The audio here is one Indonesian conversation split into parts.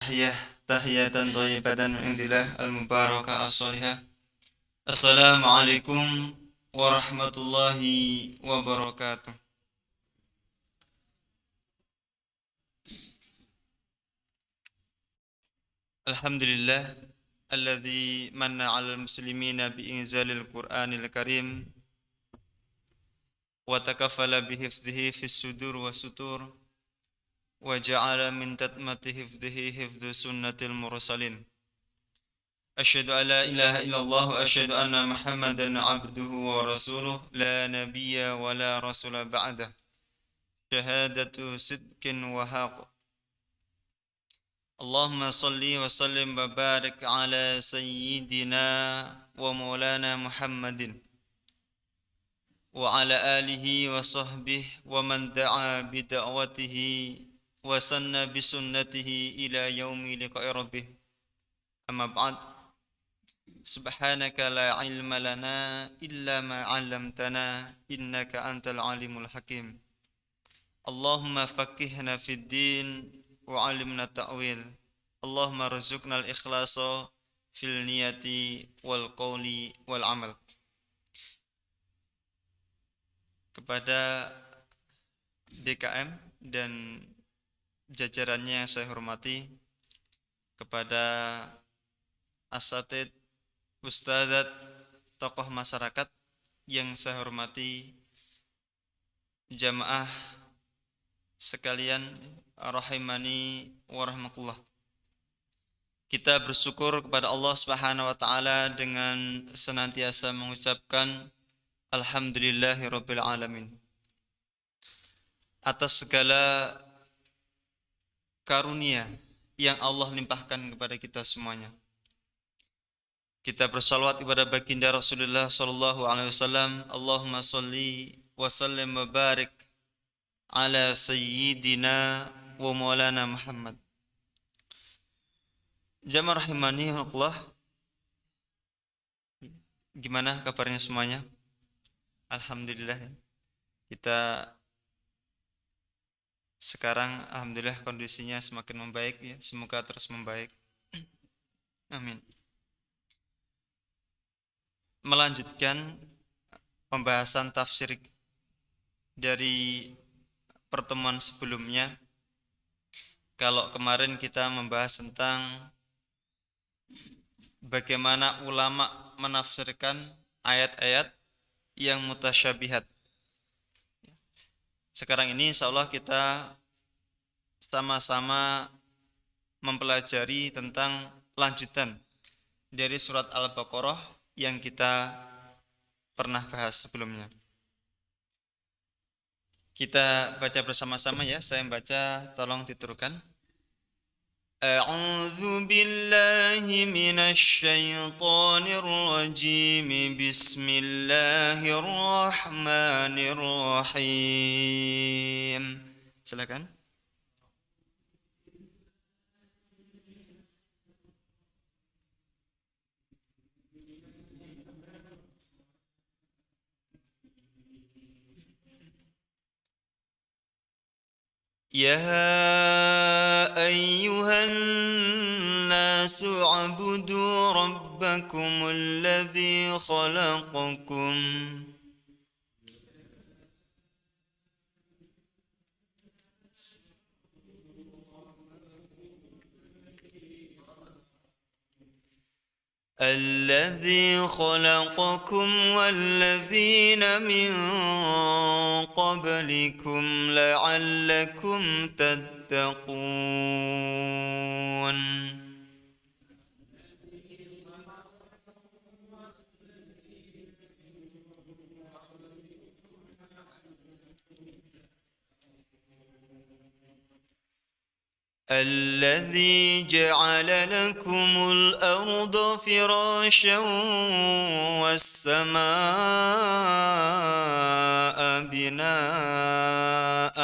tahiyatan thayyibatan min indillah al-mubarakah as-salihah. Assalamualaikum warahmatullahi wabarakatuh. Alhamdulillah alladzi manna 'alal muslimina bi inzalil Qur'anil Karim wa takaffala bi hifdhihi fis sudur was sutur wa ja'ala min tatmati hifdhihi hifdhu sunnatil mursalin. Asyhadu an la ilaha illallah wa asyhadu anna Muhammadan 'abduhu wa rasuluh la nabiyya wa la rasula ba'dah. Syahadatu sidqin wa haqq. Allahumma salli wa sallim wa barik ala sayyidina wa maulana Muhammadin wa ala alihi wa sahbihi wa man da'a bi da'watihi wa sanna bi sunnatihi ila yaumi liqa'i rabbih. Amma ba'd. Subhanaka la ilma lana illa ma 'allamtana innaka antal alimul hakim. Allahumma faqihna fid din wa 'allimna ta'wil. Allahumma rzuqna al-ikhlasa fil niyati wal qawli wal amal. Kepada DKM dan jajarannya yang saya hormati, kepada asatid, ustadzat, tokoh masyarakat yang saya hormati, jamaah sekalian rahimani wa rahmatullah. Kita bersyukur kepada Allah Subhanahu wa taala dengan senantiasa mengucapkan alhamdulillahirabbil alamin atas segala karunia yang Allah limpahkan kepada kita semuanya. Kita bersalawat kepada baginda Rasulullah sallallahu alaihi wasallam. Allahumma shalli wa sallim wa barik ala sayyidina wa maulana Muhammad. Jamaah rahimani Allah, gimana kabarnya semuanya? Alhamdulillah. Kita sekarang alhamdulillah kondisinya semakin membaik ya, semoga terus membaik. Amin. Melanjutkan pembahasan tafsir dari pertemuan sebelumnya. Kalau kemarin kita membahas tentang bagaimana ulama menafsirkan ayat-ayat yang mutasyabihat. Sekarang ini insyaallah kita sama-sama mempelajari tentang lanjutan dari surat Al-Baqarah yang kita pernah bahas sebelumnya. Kita baca bersama-sama ya, saya baca, tolong diturukan. A'udzu billahi minasy syaithanir rajim. Bismillahirrahmanirrahim. Silakan. يا أيها الناس اعبدوا ربكم الذي خلقكم والذين من قبلكم لعلكم تتقون. الذي جعل لكم الأرض فراشا والسماء بناء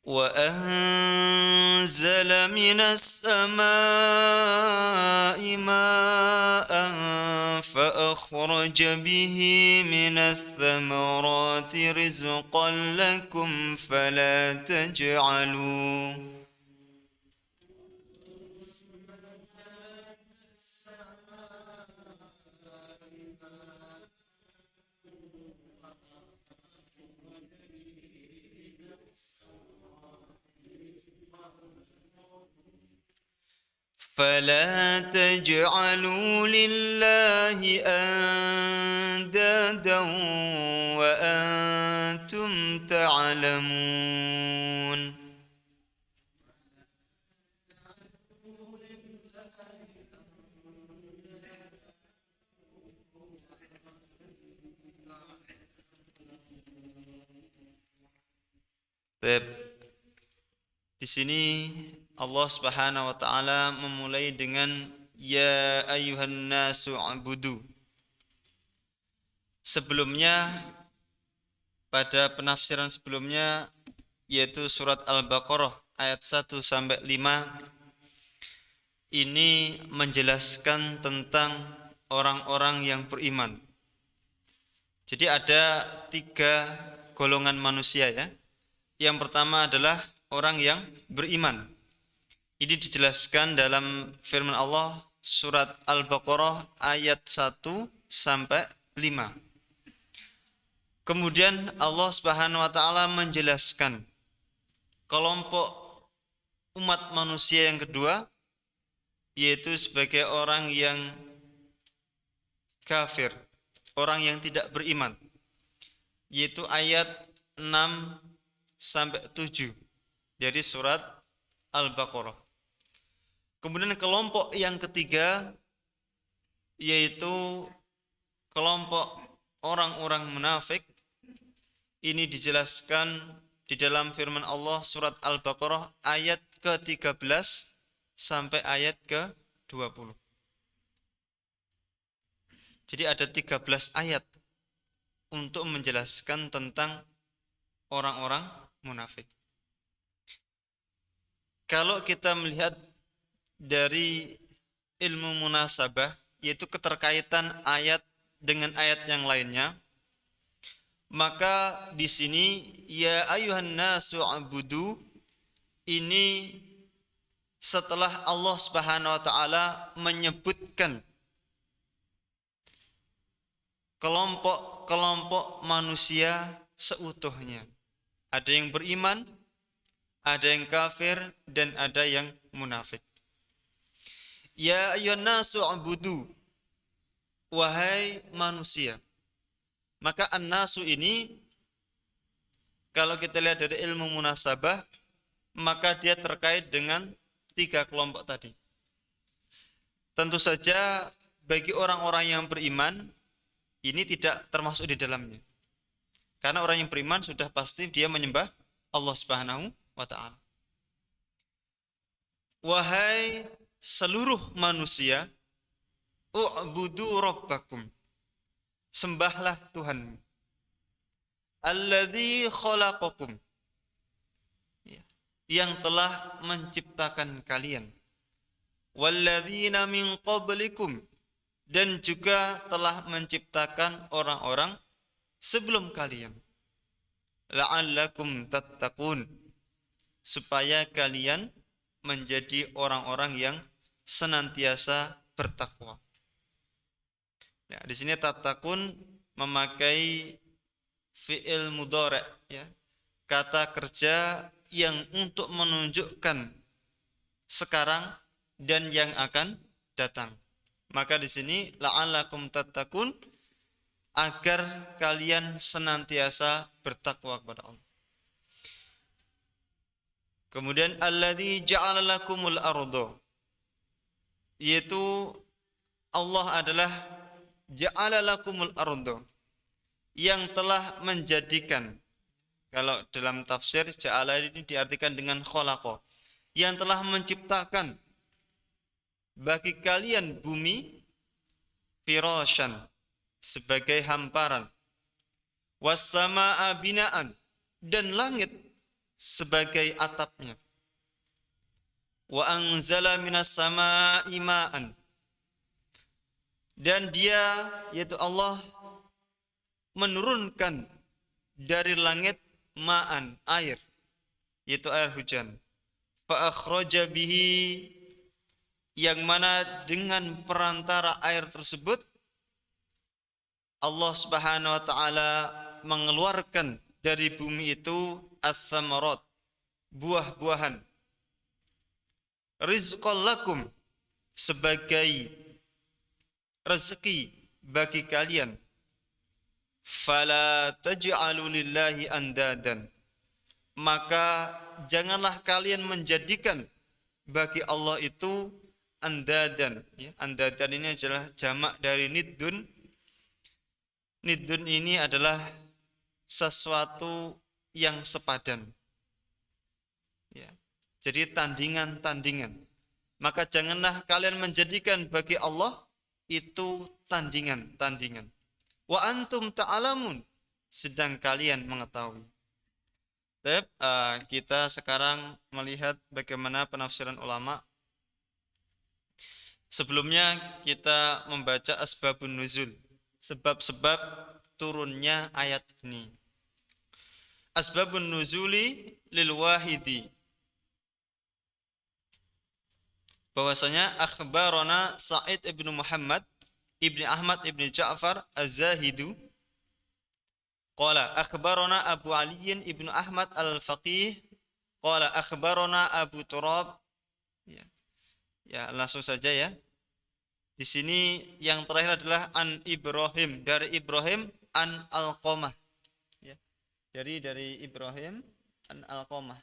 وأنزل من السماء ماء فأخرج به من الثمرات رزقا لكم فلا تجعلوا لله أندادا وأنتم تعلمون. Di sini Allah Subhanahu wa taala memulai dengan ya ayyuhan nasu ubudu. Sebelumnya pada penafsiran sebelumnya yaitu surat Al-Baqarah ayat 1 sampai 5 ini menjelaskan tentang orang-orang yang beriman. Jadi ada 3 golongan manusia ya. Yang pertama adalah orang yang beriman. Ini dijelaskan dalam firman Allah surat Al-Baqarah ayat 1 sampai 5. Kemudian Allah Subhanahu wa taala menjelaskan kelompok umat manusia yang kedua yaitu sebagai orang yang kafir, orang yang tidak beriman. Yaitu ayat 6 sampai 7 dari surat Al-Baqarah. Kemudian kelompok yang ketiga yaitu kelompok orang-orang munafik. Ini dijelaskan di dalam firman Allah surat Al-Baqarah ayat ke-13 sampai ayat ke-20. Jadi ada 13 ayat untuk menjelaskan tentang orang-orang munafik. Kalau kita melihat dari ilmu munasabah, yaitu keterkaitan ayat dengan ayat yang lainnya, maka di sini ya ayyuhan nasu ubudu ini setelah Allah Subhanahu wa taala menyebutkan kelompok-kelompok manusia seutuhnya. Ada yang beriman, ada yang kafir, dan ada yang munafik. Ya ayyuhan nasu ubudu, wahai manusia. Maka an-nasu ini kalau kita lihat dari ilmu munasabah, maka dia terkait dengan 3 kelompok tadi. Tentu saja bagi orang-orang yang beriman ini tidak termasuk di dalamnya. Karena orang yang beriman sudah pasti dia menyembah Allah Subhanahu wa taala. Wahai seluruh manusia, u'budu rabbakum. Sembahlah Tuhanmu. Alladzi khalaqakum. Yang telah menciptakan kalian. Walladzina min qablikum. Dan juga telah menciptakan orang-orang sebelum kalian. La'allakum tattaqun. Supaya kalian menjadi orang-orang yang senantiasa bertakwa. Ya, di sini tattaqun memakai fi'il mudhari' ya. Kata kerja yang untuk menunjukkan sekarang dan yang akan datang. Maka di sini la'allakum tattaqun agar kalian senantiasa bertakwa kepada Allah. Kemudian alladzi ja'ala lakumul arda, yaitu Allah adalah ja'ala lakumul arda, yang telah menjadikan, kalau dalam tafsir ja'ala ini diartikan dengan khalaqa, yang telah menciptakan bagi kalian bumi firasyan sebagai hamparan, was samaa binaan, dan langit sebagai atapnya. Wa anzala minas samaa'i ma'an, dan dia yaitu Allah menurunkan dari langit ma'an, air, yaitu air hujan. Fa akhraja bihi, yang mana dengan perantara air tersebut Allah Subhanahu wa taala mengeluarkan dari bumi itu ats-tsamarat, buah-buahan, rizqan lakum, sebagai rezeki bagi kalian. Fala taj'alu lillahi andadan, maka janganlah kalian menjadikan bagi Allah itu andadan. Andadan ini adalah jamak dari niddun. Niddun ini adalah sesuatu yang sepadan. Jadi tandingan-tandingan. Maka janganlah kalian menjadikan bagi Allah itu tandingan-tandingan. Wa antum ta'alamun, sedang kalian mengetahui. Baik, kita sekarang melihat bagaimana penafsiran ulama. Sebelumnya kita membaca asbabun nuzul, sebab-sebab turunnya ayat ini. Asbabun nuzuli lil wahidi, bahwasanya akhbarana Sa'id ibnu Muhammad ibni Ahmad ibni Ja'far Az-Zahidu qala akhbarana Abu Ali ibnu Ahmad al-Faqih qala akhbarana Abu Turab. Ya, langsung saja ya. Di sini yang terakhir adalah an Ibrahim, dari Ibrahim an Alqamah. Ya. Dari Ibrahim an Alqamah.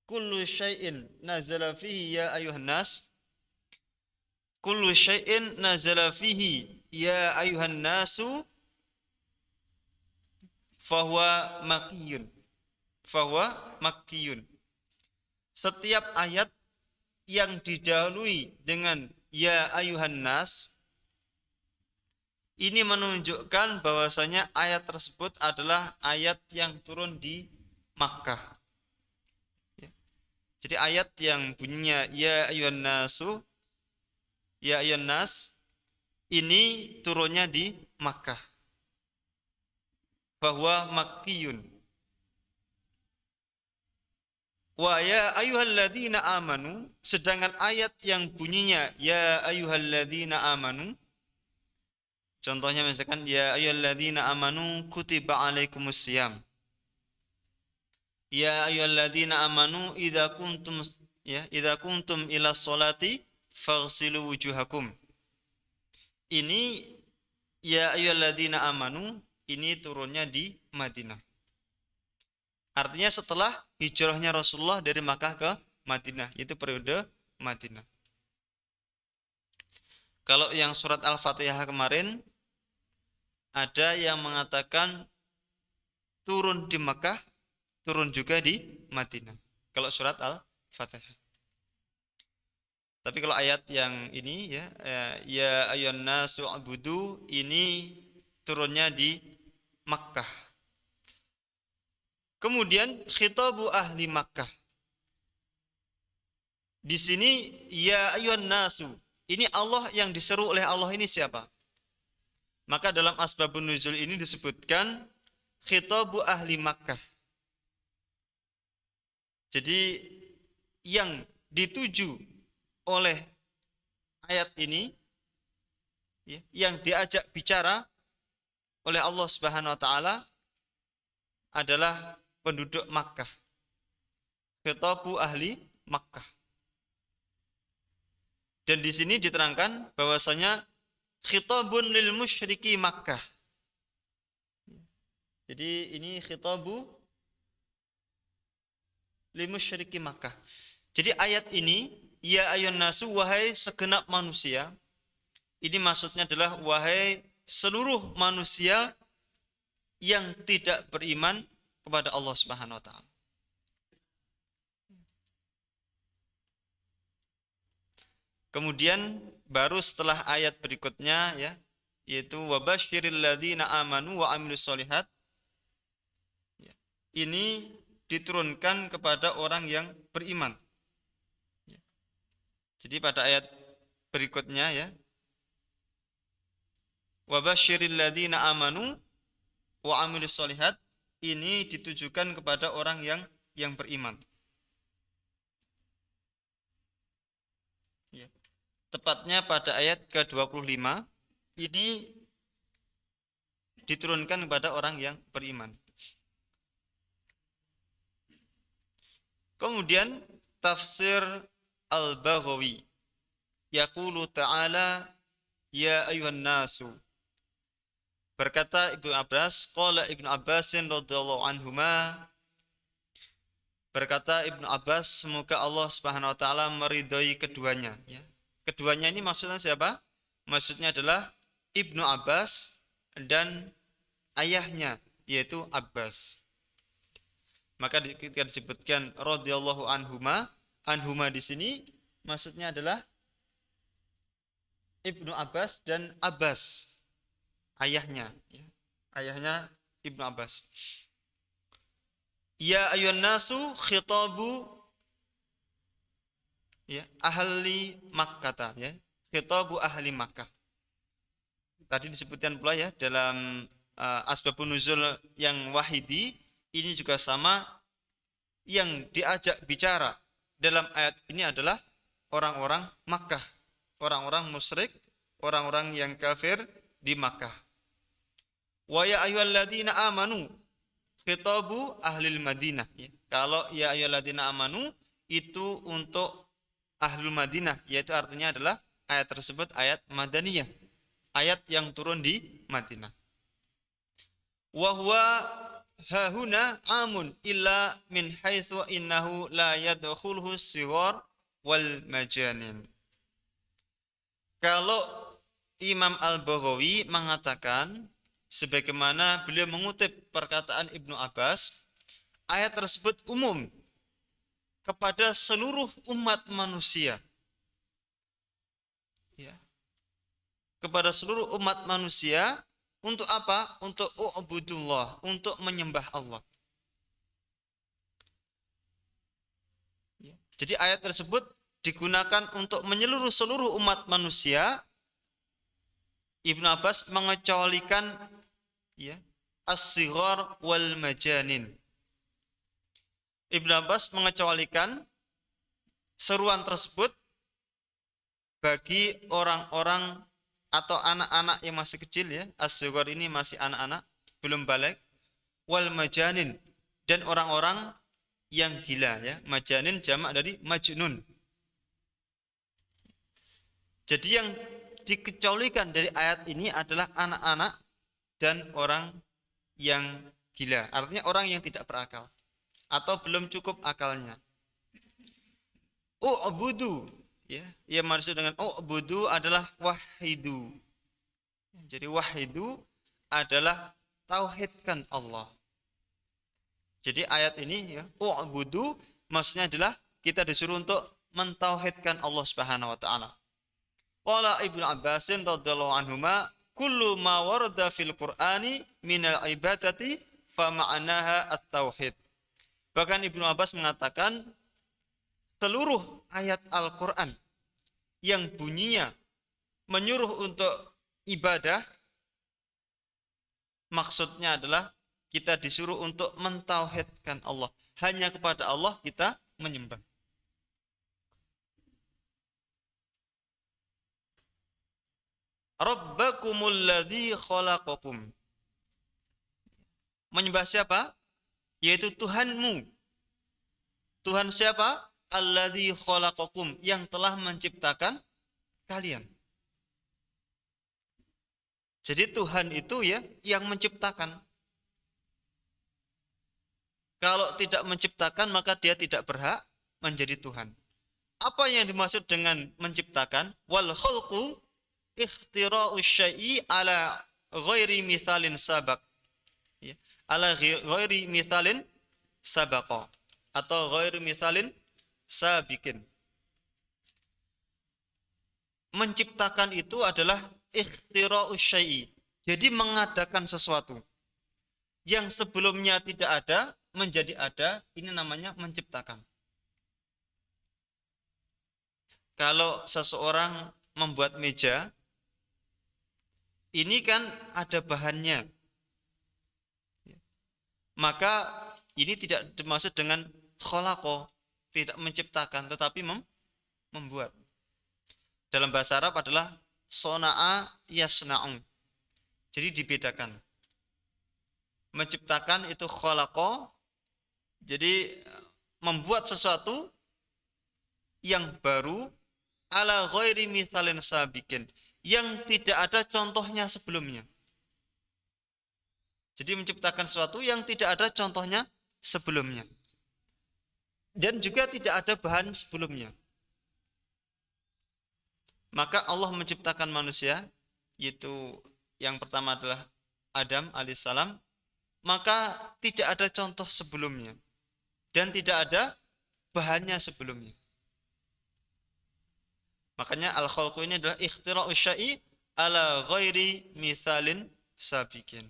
Kullu syai'in nazala fihi ya ayuhan nas. Kullu syai'in nazala fihi ya ayuhan nasu fahuwa makkiyun. Fahuwa makkiyun. Setiap ayat yang didahului dengan ya ayuhan nas, ini menunjukkan bahwasanya ayat tersebut adalah ayat yang turun di Makkah. Jadi ayat yang bunyinya ya ayuhan nasu, ya ayuhan nas, ini turunnya di Makkah. Bahwa makkiyun. Wa ya ayyuhalladzina amanu, sedangkan ayat yang bunyinya ya ayyuhalladzina amanu, contohnya misalkan ya ayyuhalladzina amanu kutiba alaikumusiyam. Ya ayyuhalladzina amanu idza kuntum ila sholati faghsilu wujuhakum. Ini ya ayyuhalladzina amanu, ini turunnya di Madinah. Artinya setelah hijrahnya Rasulullah dari Makkah ke Madinah, yaitu periode Madinah. Kalau yang surat Al-Fatihah kemarin, ada yang mengatakan turun di Makkah, turun juga di Madinah. Kalau surat Al-Fatihah. Tapi kalau ayat yang ini ya ayyuhan nasu ubudu, ini turunnya di Makkah. Kemudian khitabu ahli Makkah. Di sini ya ayyuhan nasu, ini Allah yang diseru oleh Allah ini siapa? Maka dalam asbabun nuzul ini disebutkan khitabu ahli Makkah. Jadi yang dituju oleh ayat ini, yang diajak bicara oleh Allah Subhanahu wa taala adalah penduduk Makkah. Khitabu ahli Makkah. Dan di sini diterangkan bahwasanya khitabun lil musyriki Makkah. Jadi ini khitabu lil musyriki Makkah. Jadi ayat ini ya ayyuhan nasu, wahai segenap manusia, ini maksudnya adalah wahai seluruh manusia yang tidak beriman kepada Allah Subhanahu wa taala. Kemudian baru setelah ayat berikutnya yaitu wabasyiril ladzina amanu wa amilus solihat. Ini diturunkan kepada orang yang beriman. Jadi pada ayat berikutnya ya, wa basyiril ladzina amanu wa amilus sholihat, ini ditujukan kepada orang yang beriman. Ya. Tepatnya pada ayat ke-25 ini diturunkan kepada orang yang beriman. Kemudian tafsir Al-Baghawi yaqulu ta'ala ya ayuhan nasu. Berkata Ibnu Abbas, qala Ibnu Abbasin radhiyallahu anhuma, berkata Ibnu Abbas, semoga Allah Subhanahu wa taala meridhai keduanya ya. Keduanya ini maksudnya siapa? Maksudnya adalah Ibnu Abbas dan ayahnya yaitu Abbas. Maka ketika disebutkan radhiyallahu anhuma, anhuma di sini maksudnya adalah Ibnu Abbas dan Abbas, ayahnya ya. Ayahnya Ibnu Abbas. Ya ayyuhan nasu khitabu ya ahli Makkah ya. Khitabu ahli Makkah. Tadi disebutkan pula ya dalam asbabun nuzul yang wahidi, ini juga sama, yang diajak bicara dalam ayat ini adalah orang-orang Makkah, orang-orang musyrik, orang-orang yang kafir di Makkah. Wa ya ayyuhalladzina amanu khitabu ahlil Madinah ya. Kalau ya ayyuhalladzina amanu itu untuk ahlul Madinah, yaitu artinya adalah ayat tersebut ayat Madaniyah, ayat yang turun di Madinah. Wa huwa hahuna amun illa min haitsu innahu la yadkhuluhu sighar wal majanin. Kalau Imam Al-Baghawi mengatakan, sebagaimana beliau mengutip perkataan Ibnu Abbas, ayat tersebut umum kepada seluruh umat manusia. Ya. Kepada seluruh umat manusia, untuk apa? Untuk u'budullah, untuk menyembah Allah. Ya. Jadi ayat tersebut digunakan untuk menyeluruh seluruh umat manusia. Ibnu Abbas mengecualikan ya as-sighar wal majanin. Ibnu Abbas mengecualikan seruan tersebut bagi orang-orang atau anak-anak yang masih kecil ya. As-sighar ini masih anak-anak, belum balik. Wal majanin, dan orang-orang yang gila ya. Majanin jamak dari majnun. Jadi yang dikecualikan dari ayat ini adalah anak-anak dan orang yang gila. Artinya orang yang tidak berakal atau belum cukup akalnya. U'budu ya, yang maksud dengan u'budu adalah wahidu. Jadi wahidu adalah tauhidkan Allah. Jadi ayat ini ya, u'budu maksudnya adalah kita disuruh untuk mentauhidkan Allah Subhanahu wa taala. Qala Ibnu Abbasin radhiyallahu anhuma, kullu ma warada fil Qur'ani minal ibadati fa ma'naha at-tauhid. Bahkan Ibnu Abbas mengatakan seluruh ayat Al-Qur'an yang bunyinya menyuruh untuk ibadah, maksudnya adalah kita disuruh untuk mentauhidkan Allah. Hanya kepada Allah kita menyembah. Rabbakumul ladzi khalaqakum. Menyembah siapa? Yaitu Tuhanmu. Tuhan siapa? Alladzi khalaqakum, yang telah menciptakan kalian. Jadi Tuhan itu ya yang menciptakan. Kalau tidak menciptakan maka dia tidak berhak menjadi Tuhan. Apa yang dimaksud dengan menciptakan? Wal khalqu ikhtira'u syai'i ala ghairi mithalin sabaq. Ya, ala ghairi mithalin sabaqa atau ghairi mithalin sabiqin. Menciptakan itu adalah ikhtira'u syai'i. Jadi mengadakan sesuatu yang sebelumnya tidak ada menjadi ada, ini namanya menciptakan. Kalau seseorang membuat meja, ini kan ada bahannya. Maka ini tidak dimaksud dengan khalaqa, tidak menciptakan, tetapi membuat. Dalam bahasa Arab adalah sona'a yasna'u. Jadi dibedakan. Menciptakan itu khalaqa, jadi membuat sesuatu yang baru ala ghairi mithalin sabiqin, yang tidak ada contohnya sebelumnya. Jadi menciptakan sesuatu yang tidak ada contohnya sebelumnya. Dan juga tidak ada bahan sebelumnya. Maka Allah menciptakan manusia, yaitu yang pertama adalah Adam alaihissalam, maka tidak ada contoh sebelumnya. Dan tidak ada bahannya sebelumnya. Makanya al-khalqu ini adalah ikhtira'u syai'i ala ghairi mithalin sabiqin.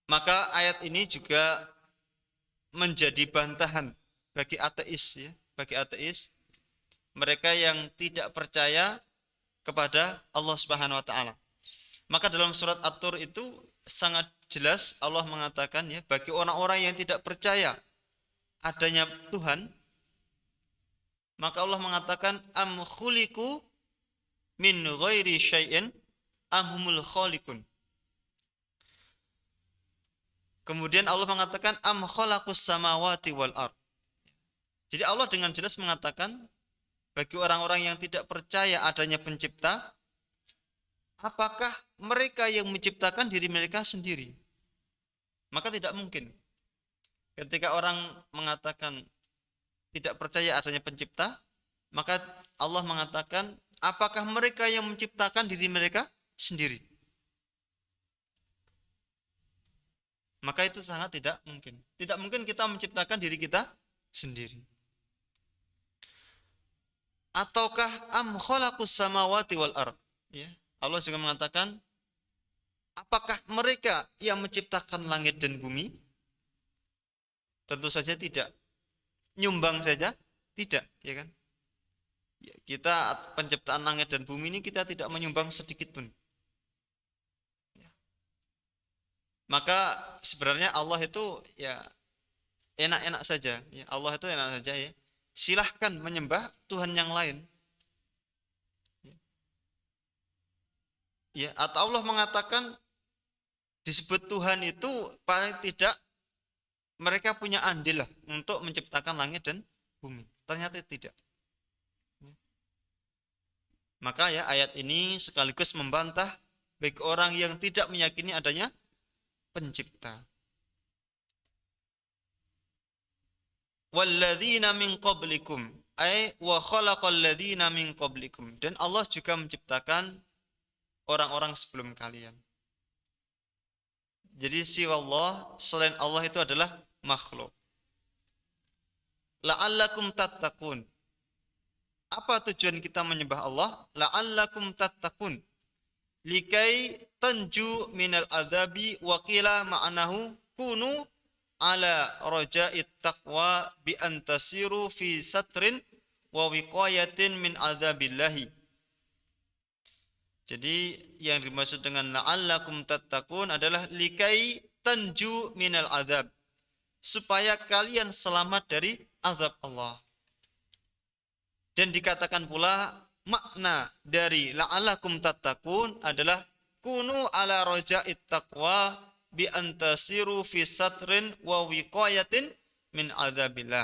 Maka ayat ini juga menjadi bantahan bagi ateis, ya, bagi ateis, mereka yang tidak percaya kepada Allah Subhanahu wa taala. Maka dalam surat At-Tur itu sangat jelas Allah mengatakan, ya, bagi orang-orang yang tidak percaya adanya Tuhan, maka Allah mengatakan am khuliqu min ghairi syai'in am humul khaliqun. Kemudian Allah mengatakan am khalaqus samawati wal ard. Jadi Allah dengan jelas mengatakan bagi orang-orang yang tidak percaya adanya pencipta, apakah mereka yang menciptakan diri mereka sendiri? Maka tidak mungkin. Ketika orang mengatakan tidak percaya adanya pencipta, maka Allah mengatakan, apakah mereka yang menciptakan diri mereka sendiri? Maka itu sangat tidak mungkin. Tidak mungkin kita menciptakan diri kita sendiri. Ataukah am khalaqus samawati wal ard? Ya, Allah juga mengatakan, apakah mereka yang menciptakan langit dan bumi? Tentu saja tidak. Nyumbang saja tidak, ya kan? Ya, kita penciptaan langit dan bumi ini kita tidak menyumbang sedikit pun. Ya. Maka sebenarnya Allah itu ya enak-enak saja, ya, Allah itu enak saja, ya. Silahkan menyembah Tuhan yang lain. Ya, atau Allah mengatakan disebut Tuhan itu paling tidak mereka punya andil lah untuk menciptakan langit dan bumi. Ternyata tidak. Maka ya ayat ini sekaligus membantah bagi orang yang tidak meyakini adanya pencipta. Walladzina min qablikum ay wa khalaqal ladzina min qablikum, dan Allah juga menciptakan orang-orang sebelum kalian. Jadi siwallah, selain Allah itu adalah makhluk. La'allakum tattaqun. Apa tujuan kita menyembah Allah? La'allakum tattaqun. Likai tanju minal adzabi wa qila ma'nahu kunu ala raja'it taqwa bi antasiru fi satrin wa wiqayatin min adzabillahi. Jadi yang dimaksud dengan la'allakum tattaqun adalah likai tanju minal adzab, supaya kalian selamat dari azab Allah. Dan dikatakan pula makna dari la'allakum tattaqun adalah kunu ala raja'it taqwa bi antasiru fi satrin wa wiqayatin min adzabillah.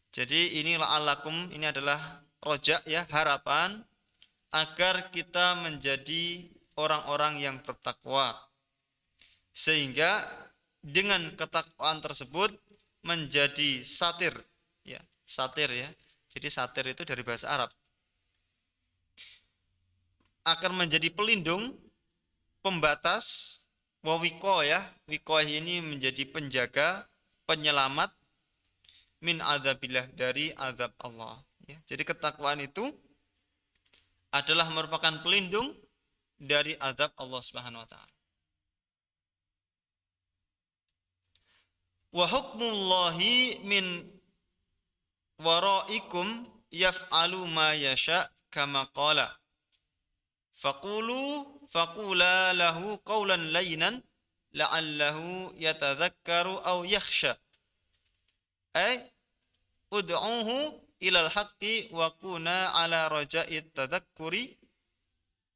Jadi ini la'allakum ini adalah roja, ya, harapan agar kita menjadi orang-orang yang bertakwa, sehingga dengan ketakwaan tersebut menjadi satir, ya, satir, ya. Jadi satir itu dari bahasa Arab, akan menjadi pelindung, pembatas, wawiko, ya, wikoh ini menjadi penjaga, penyelamat min adzabillah, dari azab Allah, ya. Jadi ketakwaan itu adalah merupakan pelindung dari azab Allah Subhanahu wa taala. Wa hukmullahi min waraikum yaf'alu ma yasha kama qala. Faqula lahu qawlan layyinan la'allahu yatadhakkaru aw yakhsha. Ay ud'uhu ilal haqqi wa kuna ala raja'it tadhakkuri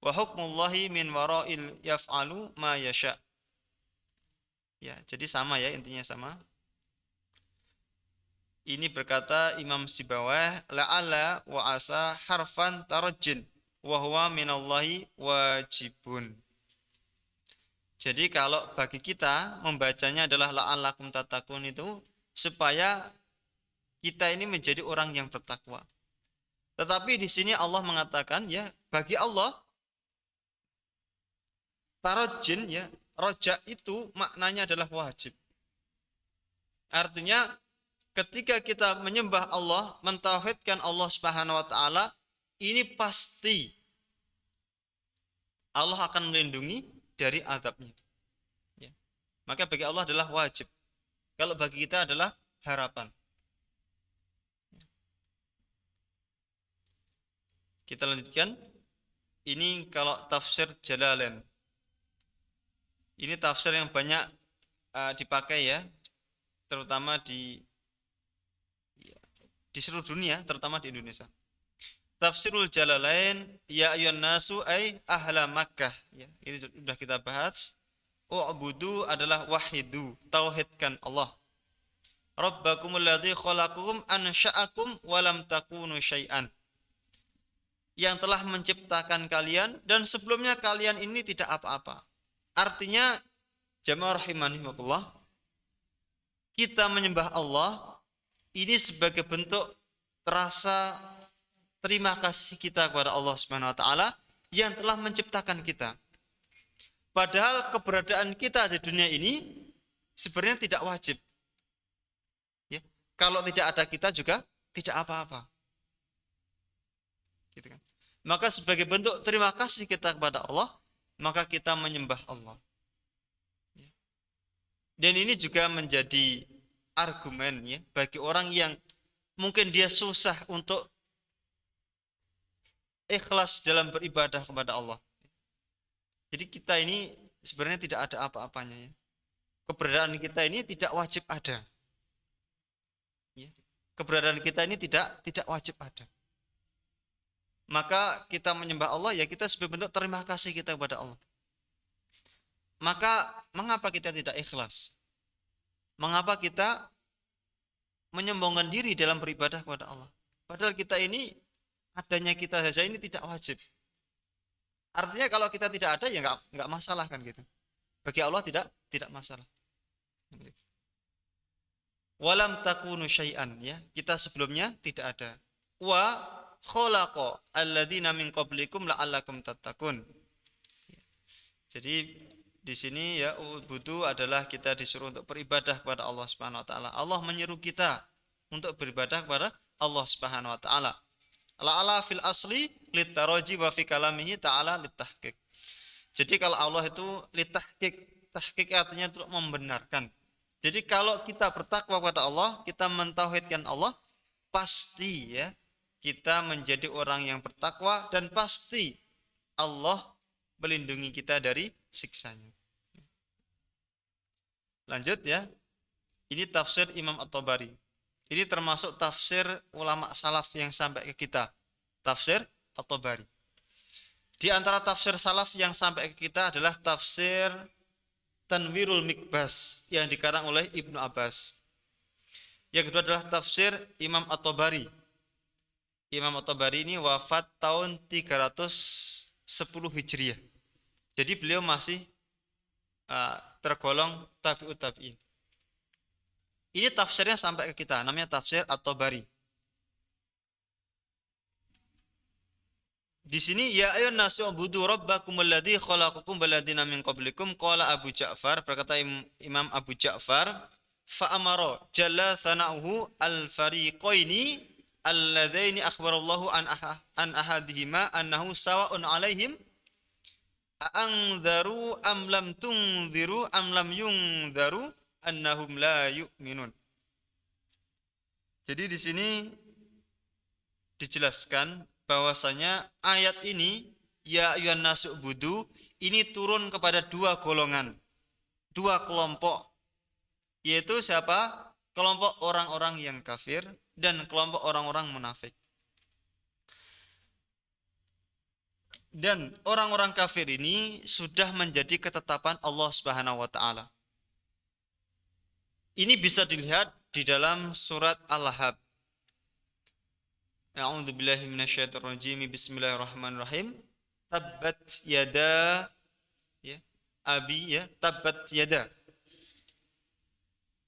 wa hukmullahi min wara'il yaf'alu ma yasha. Ya, jadi sama ya, intinya sama. Ini berkata Imam Sibawayh, la'alla wa asa harfan tarajjin wa huwa minallahi wajibun. Jadi kalau bagi kita membacanya adalah la'allakum tattaqun itu supaya kita ini menjadi orang yang bertakwa. Tetapi di sini Allah mengatakan ya, bagi Allah tarajjin ya, roja itu maknanya adalah wajib. Artinya ketika kita menyembah Allah, mentauhidkan Allah Subhanahu wa taala, ini pasti Allah akan melindungi dari azabnya. Ya. Maka bagi Allah adalah wajib. Kalau bagi kita adalah harapan. Kita lanjutkan. Ini kalau tafsir Jalalain. Ini tafsir yang banyak dipakai ya, terutama di seluruh dunia, terutama di Indonesia. Tafsirul Jalalain, ya ayyuhan nasu ay ahla Makkah. Ya, ini sudah kita bahas. U'budu adalah wahidu, tauhidkan Allah. Rabbakumul ladzi khalaqakum ansha'akum wa lam takunu syai'an. Yang telah menciptakan kalian dan sebelumnya kalian ini tidak apa-apa. Artinya jamaah rahimanillah, kita menyembah Allah ini sebagai bentuk rasa terima kasih kita kepada Allah Subhanahu wa taala yang telah menciptakan kita. Padahal keberadaan kita di dunia ini sebenarnya tidak wajib. Ya, kalau tidak ada kita juga tidak apa-apa. Gitu kan. Maka sebagai bentuk terima kasih kita kepada Allah, maka kita menyembah Allah. Ya. Dan ini juga menjadi argumen ya bagi orang yang mungkin dia susah untuk ikhlas dalam beribadah kepada Allah. Jadi kita ini sebenarnya tidak ada apa-apanya ya. Keberadaan kita ini tidak wajib ada. Ya. Keberadaan kita ini tidak wajib ada. Maka kita menyembah Allah ya kita sebagai bentuk terima kasih kita kepada Allah. Maka mengapa kita tidak ikhlas? Mengapa kita menyombongkan diri dalam beribadah kepada Allah? Padahal kita ini, adanya kita saja ini tidak wajib. Artinya kalau kita tidak ada ya enggak masalah kan gitu. Bagi Allah tidak masalah. Walam takunu syai'an ya, kita sebelumnya tidak ada. Wa khalaqa alladzina min qablikum la'allakum tattaqun. Jadi di sini ya ubudu adalah kita disuruh untuk beribadah kepada Allah Subhanahu wa taala. Allah menyeru kita untuk beribadah kepada Allah Subhanahu wa taala. La'ala fil asli litaraji wa fi kalamihi ta'ala litahqiq. Jadi kalau Allah itu litahqiq, tahqiq artinya untuk membenarkan. Jadi kalau kita bertakwa kepada Allah, kita mentauhidkan Allah, pasti ya kita menjadi orang yang bertakwa dan pasti Allah melindungi kita dari siksanya. Lanjut ya. Ini tafsir Imam At-Tabari. Ini termasuk tafsir ulama salaf yang sampai ke kita. Tafsir At-Tabari. Di antara tafsir salaf yang sampai ke kita adalah tafsir Tanwirul Mikbas yang dikarang oleh Ibnu Abbas. Yang kedua adalah tafsir Imam At-Tabari. Imam At-Tabari ini wafat tahun 310 Hijriah. Jadi beliau masih tergolong tabi'ut tabi'in. Ini tafsirnya sampai ke kita, namanya tafsir At-Tabari. Di sini ya ayyuhan nasu ubudu rabbakumul ladzi khalaqakum wal ladzina min qablikum qala Abu Ja'far, berkata Imam Abu Ja'far, fa amara jalla sana'uhu al-fariqaini alladzaini akhbarallahu an ahadihima annahu sawa'un alaihim anzaru am lam tunziru am lam yunzaru annahum la yu'minun. Jadi di sini dijelaskan bahwasanya ayat ini ya ayyuhan nasu budu ini turun kepada dua golongan, dua kelompok, yaitu siapa? Kelompok orang-orang yang kafir dan kelompok orang-orang munafik. Dan orang-orang kafir ini sudah menjadi ketetapan Allah Subhanahu wa taala. Ini bisa dilihat di dalam surat Al-Lahab. A'udzubillahi minasyaitonir rajim. Bismillahirrahmanirrahim. Tabbat yada ya, abi ya, tabbat yada.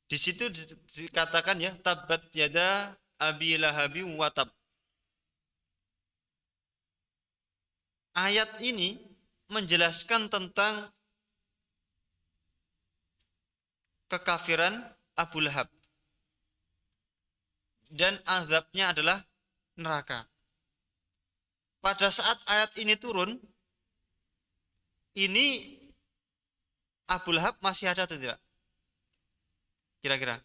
Di situ dikatakan ya, tabbat yada abi lahabi wa tab. Ayat ini menjelaskan tentang kekafiran Abu Lahab dan azabnya adalah neraka. Pada saat ayat ini turun, ini Abu Lahab masih ada atau tidak? Kira-kira.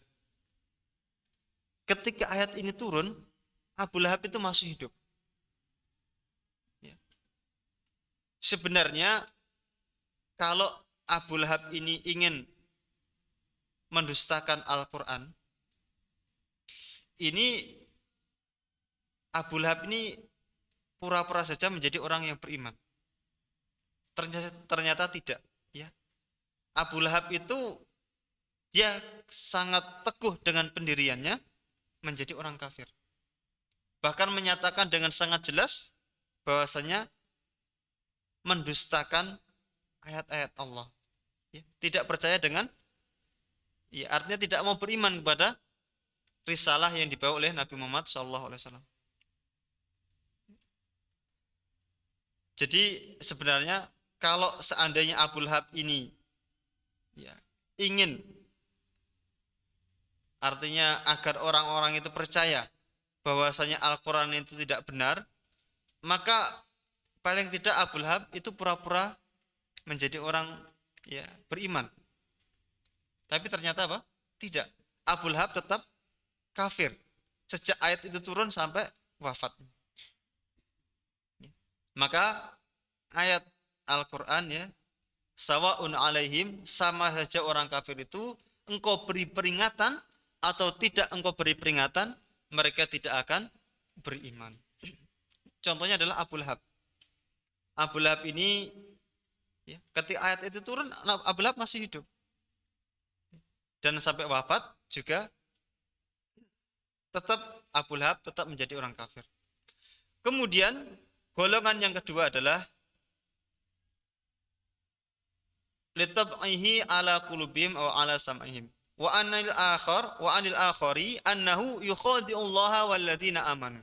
Ketika ayat ini turun, Abu Lahab itu masih hidup. Sebenarnya kalau Abu Lahab ini ingin mendustakan Al-Quran, ini Abu Lahab ini pura-pura saja menjadi orang yang beriman. Ternyata tidak. Ya. Abu Lahab itu dia sangat teguh dengan pendiriannya menjadi orang kafir. Bahkan menyatakan dengan sangat jelas bahwasanya mendustakan ayat-ayat Allah, ya, tidak percaya dengan, ya, artinya tidak mau beriman kepada risalah yang dibawa oleh Nabi Muhammad SAW. Jadi sebenarnya kalau seandainya Abu Lahab ini ya, ingin, artinya agar orang-orang itu percaya bahwasanya Al-Quran itu tidak benar, maka paling tidak Abu Lahab itu pura-pura menjadi orang ya beriman. Tapi ternyata apa? Tidak. Abu Lahab tetap kafir sejak ayat itu turun sampai wafatnya. Maka ayat Al-Quran ya, sawa'un alaihim, sama saja orang kafir itu, engkau beri peringatan atau tidak engkau beri peringatan, mereka tidak akan beriman. Contohnya adalah Abu Lahab. Abu Lahab ini ya, ketika ayat itu turun, Abu Lahab masih hidup dan sampai wafat juga tetap Abu Lahab tetap menjadi orang kafir. Kemudian golongan yang kedua adalah litab'ihi ala qulubihim aw ala sam'ihim wa anil akhari annahu yukhadi'ullaha walladzina amanu.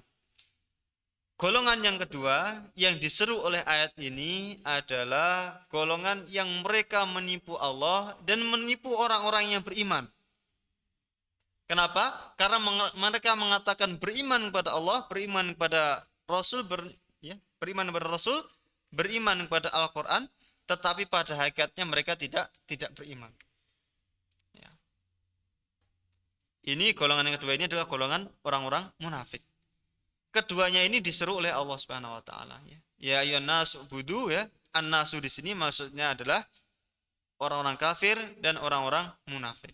Golongan yang kedua yang diseru oleh ayat ini adalah golongan yang mereka menipu Allah dan menipu orang-orang yang beriman. Kenapa? Karena mereka mengatakan beriman kepada Allah, beriman kepada Rasul, beriman kepada Rasul, beriman kepada Al-Quran, tetapi pada hakikatnya mereka tidak beriman. Ya. Ini golongan yang kedua ini adalah golongan orang-orang munafik. Keduanya ini diseru oleh Allah Subhanahu wa taala ya. Ya ayyuhan nasu budu ya. An-nasu di sini maksudnya adalah orang-orang kafir dan orang-orang munafik.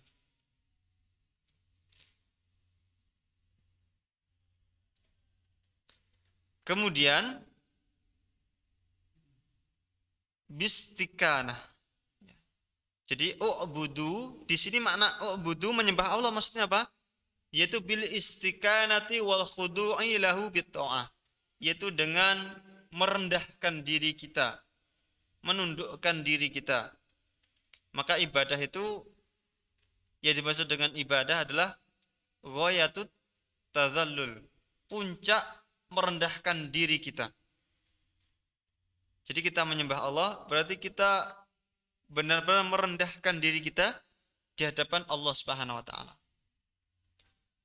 Kemudian bistikanah. Jadi u'budu di sini makna u'budu menyembah Allah maksudnya apa? Yaitu bil istiqanati wal khudu'i lahu bitta'ah, yaitu dengan merendahkan diri kita, menundukkan diri kita. Maka ibadah itu yang dimaksud dengan ibadah adalah ghayatut tadzallul, puncak merendahkan diri kita. Jadi kita menyembah Allah berarti kita benar-benar merendahkan diri kita di hadapan Allah Subhanahu wa taala.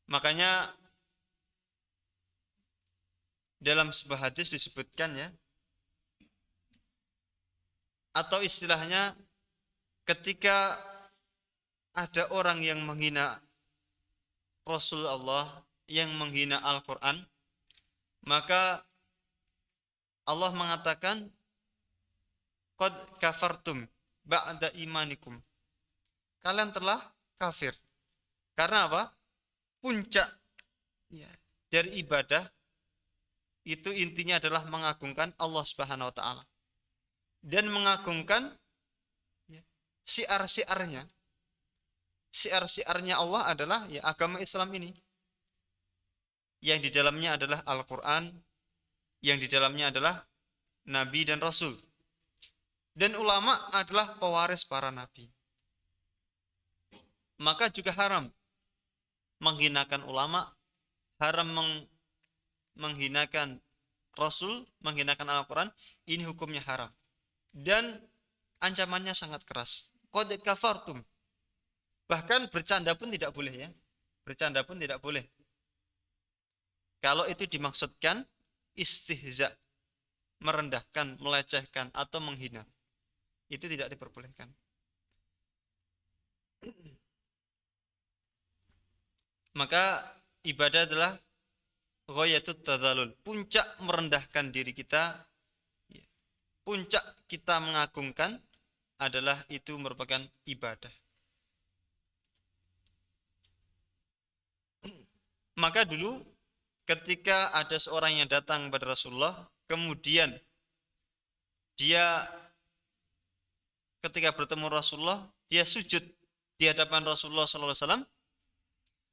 Makanya dalam sebuah hadis disebutkan ya, atau istilahnya ketika ada orang yang menghina Rasul Allah, yang menghina Al-Quran, maka Allah mengatakan qad kafartum ba'da imanikum. Kalian telah kafir. Karena apa? Puncak ya, dari ibadah itu intinya adalah mengagungkan Allah Subhanahu wa taala dan mengagungkan ya, syiar-syiarnya. Syiar-syiarnya Allah adalah ya agama Islam ini. Yang di dalamnya adalah Al-Qur'an, yang di dalamnya adalah nabi dan rasul. Dan ulama adalah pewaris para nabi. Maka juga haram menghinakan ulama, haram menghinakan rasul, menghinakan Al-Qur'an, ini hukumnya haram. Dan ancamannya sangat keras. Qad kafartum. Bahkan bercanda pun tidak boleh ya. Bercanda pun tidak boleh. Kalau itu dimaksudkan istihza, merendahkan, melecehkan atau menghina, itu tidak diperbolehkan. Maka ibadah adalah ghayatut tadzallul, puncak merendahkan diri kita, puncak kita mengagungkan adalah itu merupakan ibadah. Maka dulu ketika ada seorang yang datang kepada Rasulullah, kemudian dia ketika bertemu Rasulullah, dia sujud di hadapan Rasulullah SAW,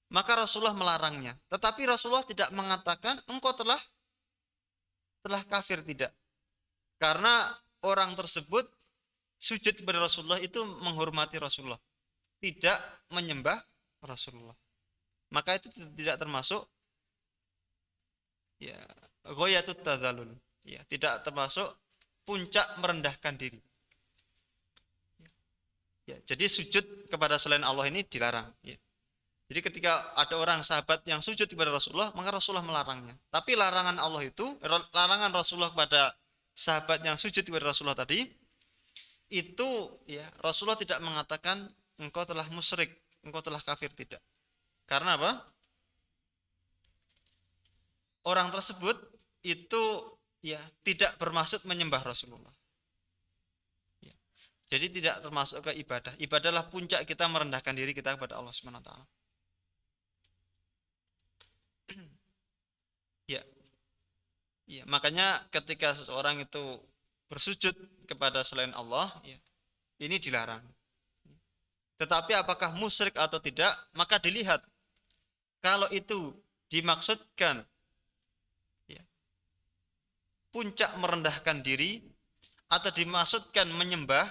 maka Rasulullah melarangnya. Tetapi Rasulullah tidak mengatakan engkau telah kafir, tidak. Karena orang tersebut sujud kepada Rasulullah itu menghormati Rasulullah, tidak menyembah Rasulullah. Maka itu tidak termasuk ya ghayatut tadzallul, ya tidak termasuk puncak merendahkan diri. Ya, jadi sujud kepada selain Allah ini dilarang. Ya. Jadi ketika ada orang sahabat yang sujud kepada Rasulullah, maka Rasulullah melarangnya. Tapi larangan Allah itu, larangan Rasulullah kepada sahabat yang sujud kepada Rasulullah tadi, itu ya Rasulullah tidak mengatakan engkau telah musyrik, engkau telah kafir, tidak. Karena apa? Orang tersebut itu ya tidak bermaksud menyembah Rasulullah. Ya. Jadi tidak termasuk ke ibadah. Ibadahlah puncak kita merendahkan diri kita kepada Allah Subhanahu wa taala. Ya. Ya, makanya ketika seseorang itu bersujud kepada selain Allah, ya, ini dilarang. Tetapi apakah musyrik atau tidak, maka dilihat. Kalau itu dimaksudkan ya, puncak merendahkan diri atau dimaksudkan menyembah,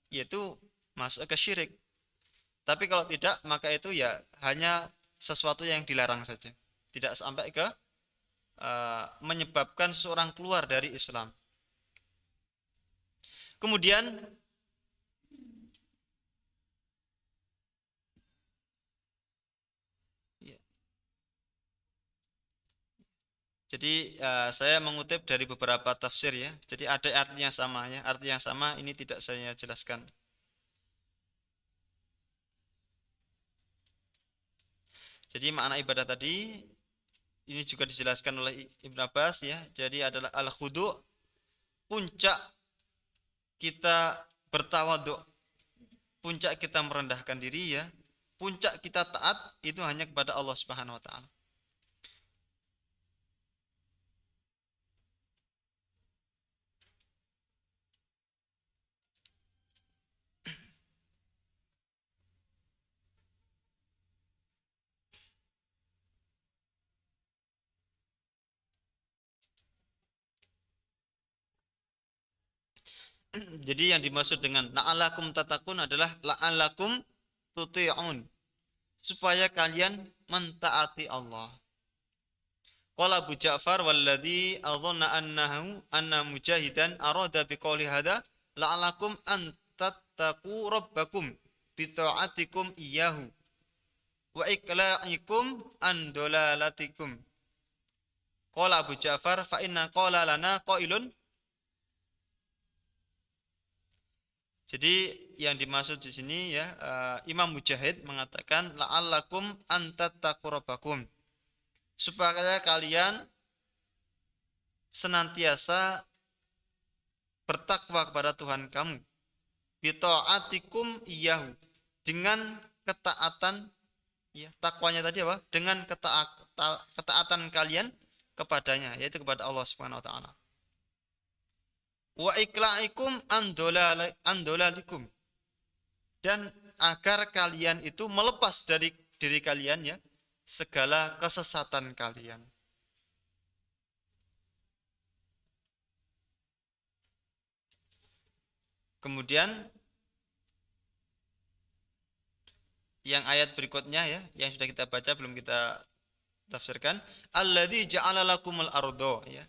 yaitu masuk ke syirik. Tapi kalau tidak, maka itu ya hanya sesuatu yang dilarang saja, tidak sampai ke menyebabkan seseorang keluar dari Islam. Kemudian jadi saya mengutip dari beberapa tafsir ya. Jadi ada arti yang sama ya. Arti yang sama ini tidak saya jelaskan. Jadi makna ibadah tadi ini juga dijelaskan oleh Ibnu Abbas ya. Jadi adalah al-khudu', puncak kita bertawadhu, puncak kita merendahkan diri ya. Puncak kita taat itu hanya kepada Allah Subhanahu wa taala. Jadi yang dimaksud dengan la'alakum tatakun adalah la'alakum tuti'un, supaya kalian mentaati Allah. Qala Abu Ja'far walladhi adhanna anna mujahidan arada biqauli hadza la'alakum an tattaqu rabbakum bi ta'atikum iyyahu wa iqla'ikum an dalalatikum. Qala Abu Ja'far fa inna qala lana qailun. Jadi yang dimaksud di sini ya, Imam Mujahid mengatakan la'allakum antattaqu rabbakum, supaya kalian senantiasa bertakwa kepada Tuhan kamu, bi ta'atikum iyyahu, dengan ketaatan ya, takwanya tadi apa? Dengan ketaatan kalian kepadanya, yaitu kepada Allah Subhanahu wa taala. Wa iklaikum andolalikum, dan agar kalian itu melepas dari diri kalian ya segala kesesatan kalian. Kemudian yang ayat berikutnya ya, yang sudah kita baca belum kita tafsirkan, alladzi ja'ala lakumul ardo ya.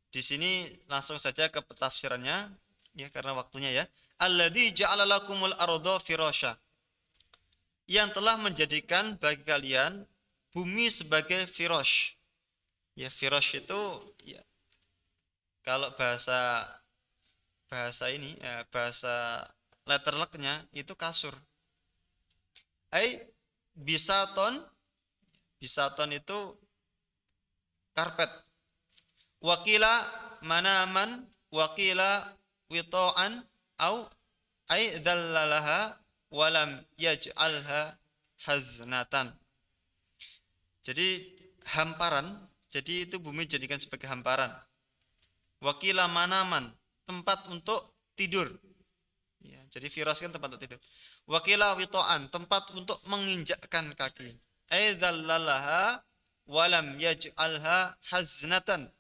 Di sini langsung saja ke tafsirannya ya karena waktunya ya. Alladzi ja'ala lakumul ardo firasya, yang telah menjadikan bagi kalian bumi sebagai firash. Ya, firash itu ya, kalau bahasa ini ya, bahasa letterleknya itu kasur. Bisaton itu karpet. Wakila manaman, wakila wito'an, au dzallalaha walam yaj'alha haznatan. Jadi hamparan, jadi itu bumi dijadikan sebagai hamparan. Wakila manaman, tempat untuk tidur ya, jadi firas kan tempat untuk tidur. Wakila wito'an, tempat untuk menginjakkan kaki. Dzallalaha walam yaj'alha haznatan.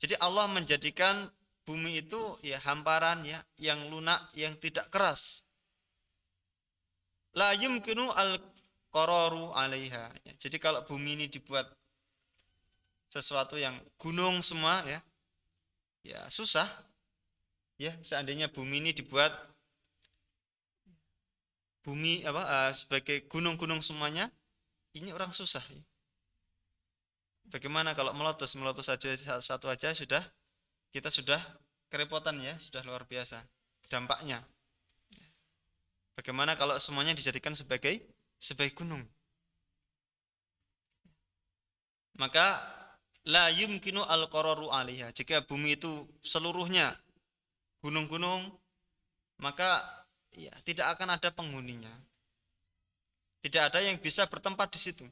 Jadi Allah menjadikan bumi itu ya hamparan ya, yang lunak, yang tidak keras. La yumkinu al-qararu 'alaiha. Ya, jadi kalau bumi ini dibuat sesuatu yang gunung semua ya, ya susah. Ya, seandainya bumi ini dibuat bumi sebagai gunung-gunung semuanya, ini orang susah. Ya. Bagaimana kalau meletus saja satu aja kita sudah kerepotan ya, sudah luar biasa dampaknya. Bagaimana kalau semuanya dijadikan sebagai gunung? Maka la yumkinu al-qararu 'alaiha. Jika bumi itu seluruhnya gunung-gunung, maka ya tidak akan ada penghuninya. Tidak ada yang bisa bertempat di situ.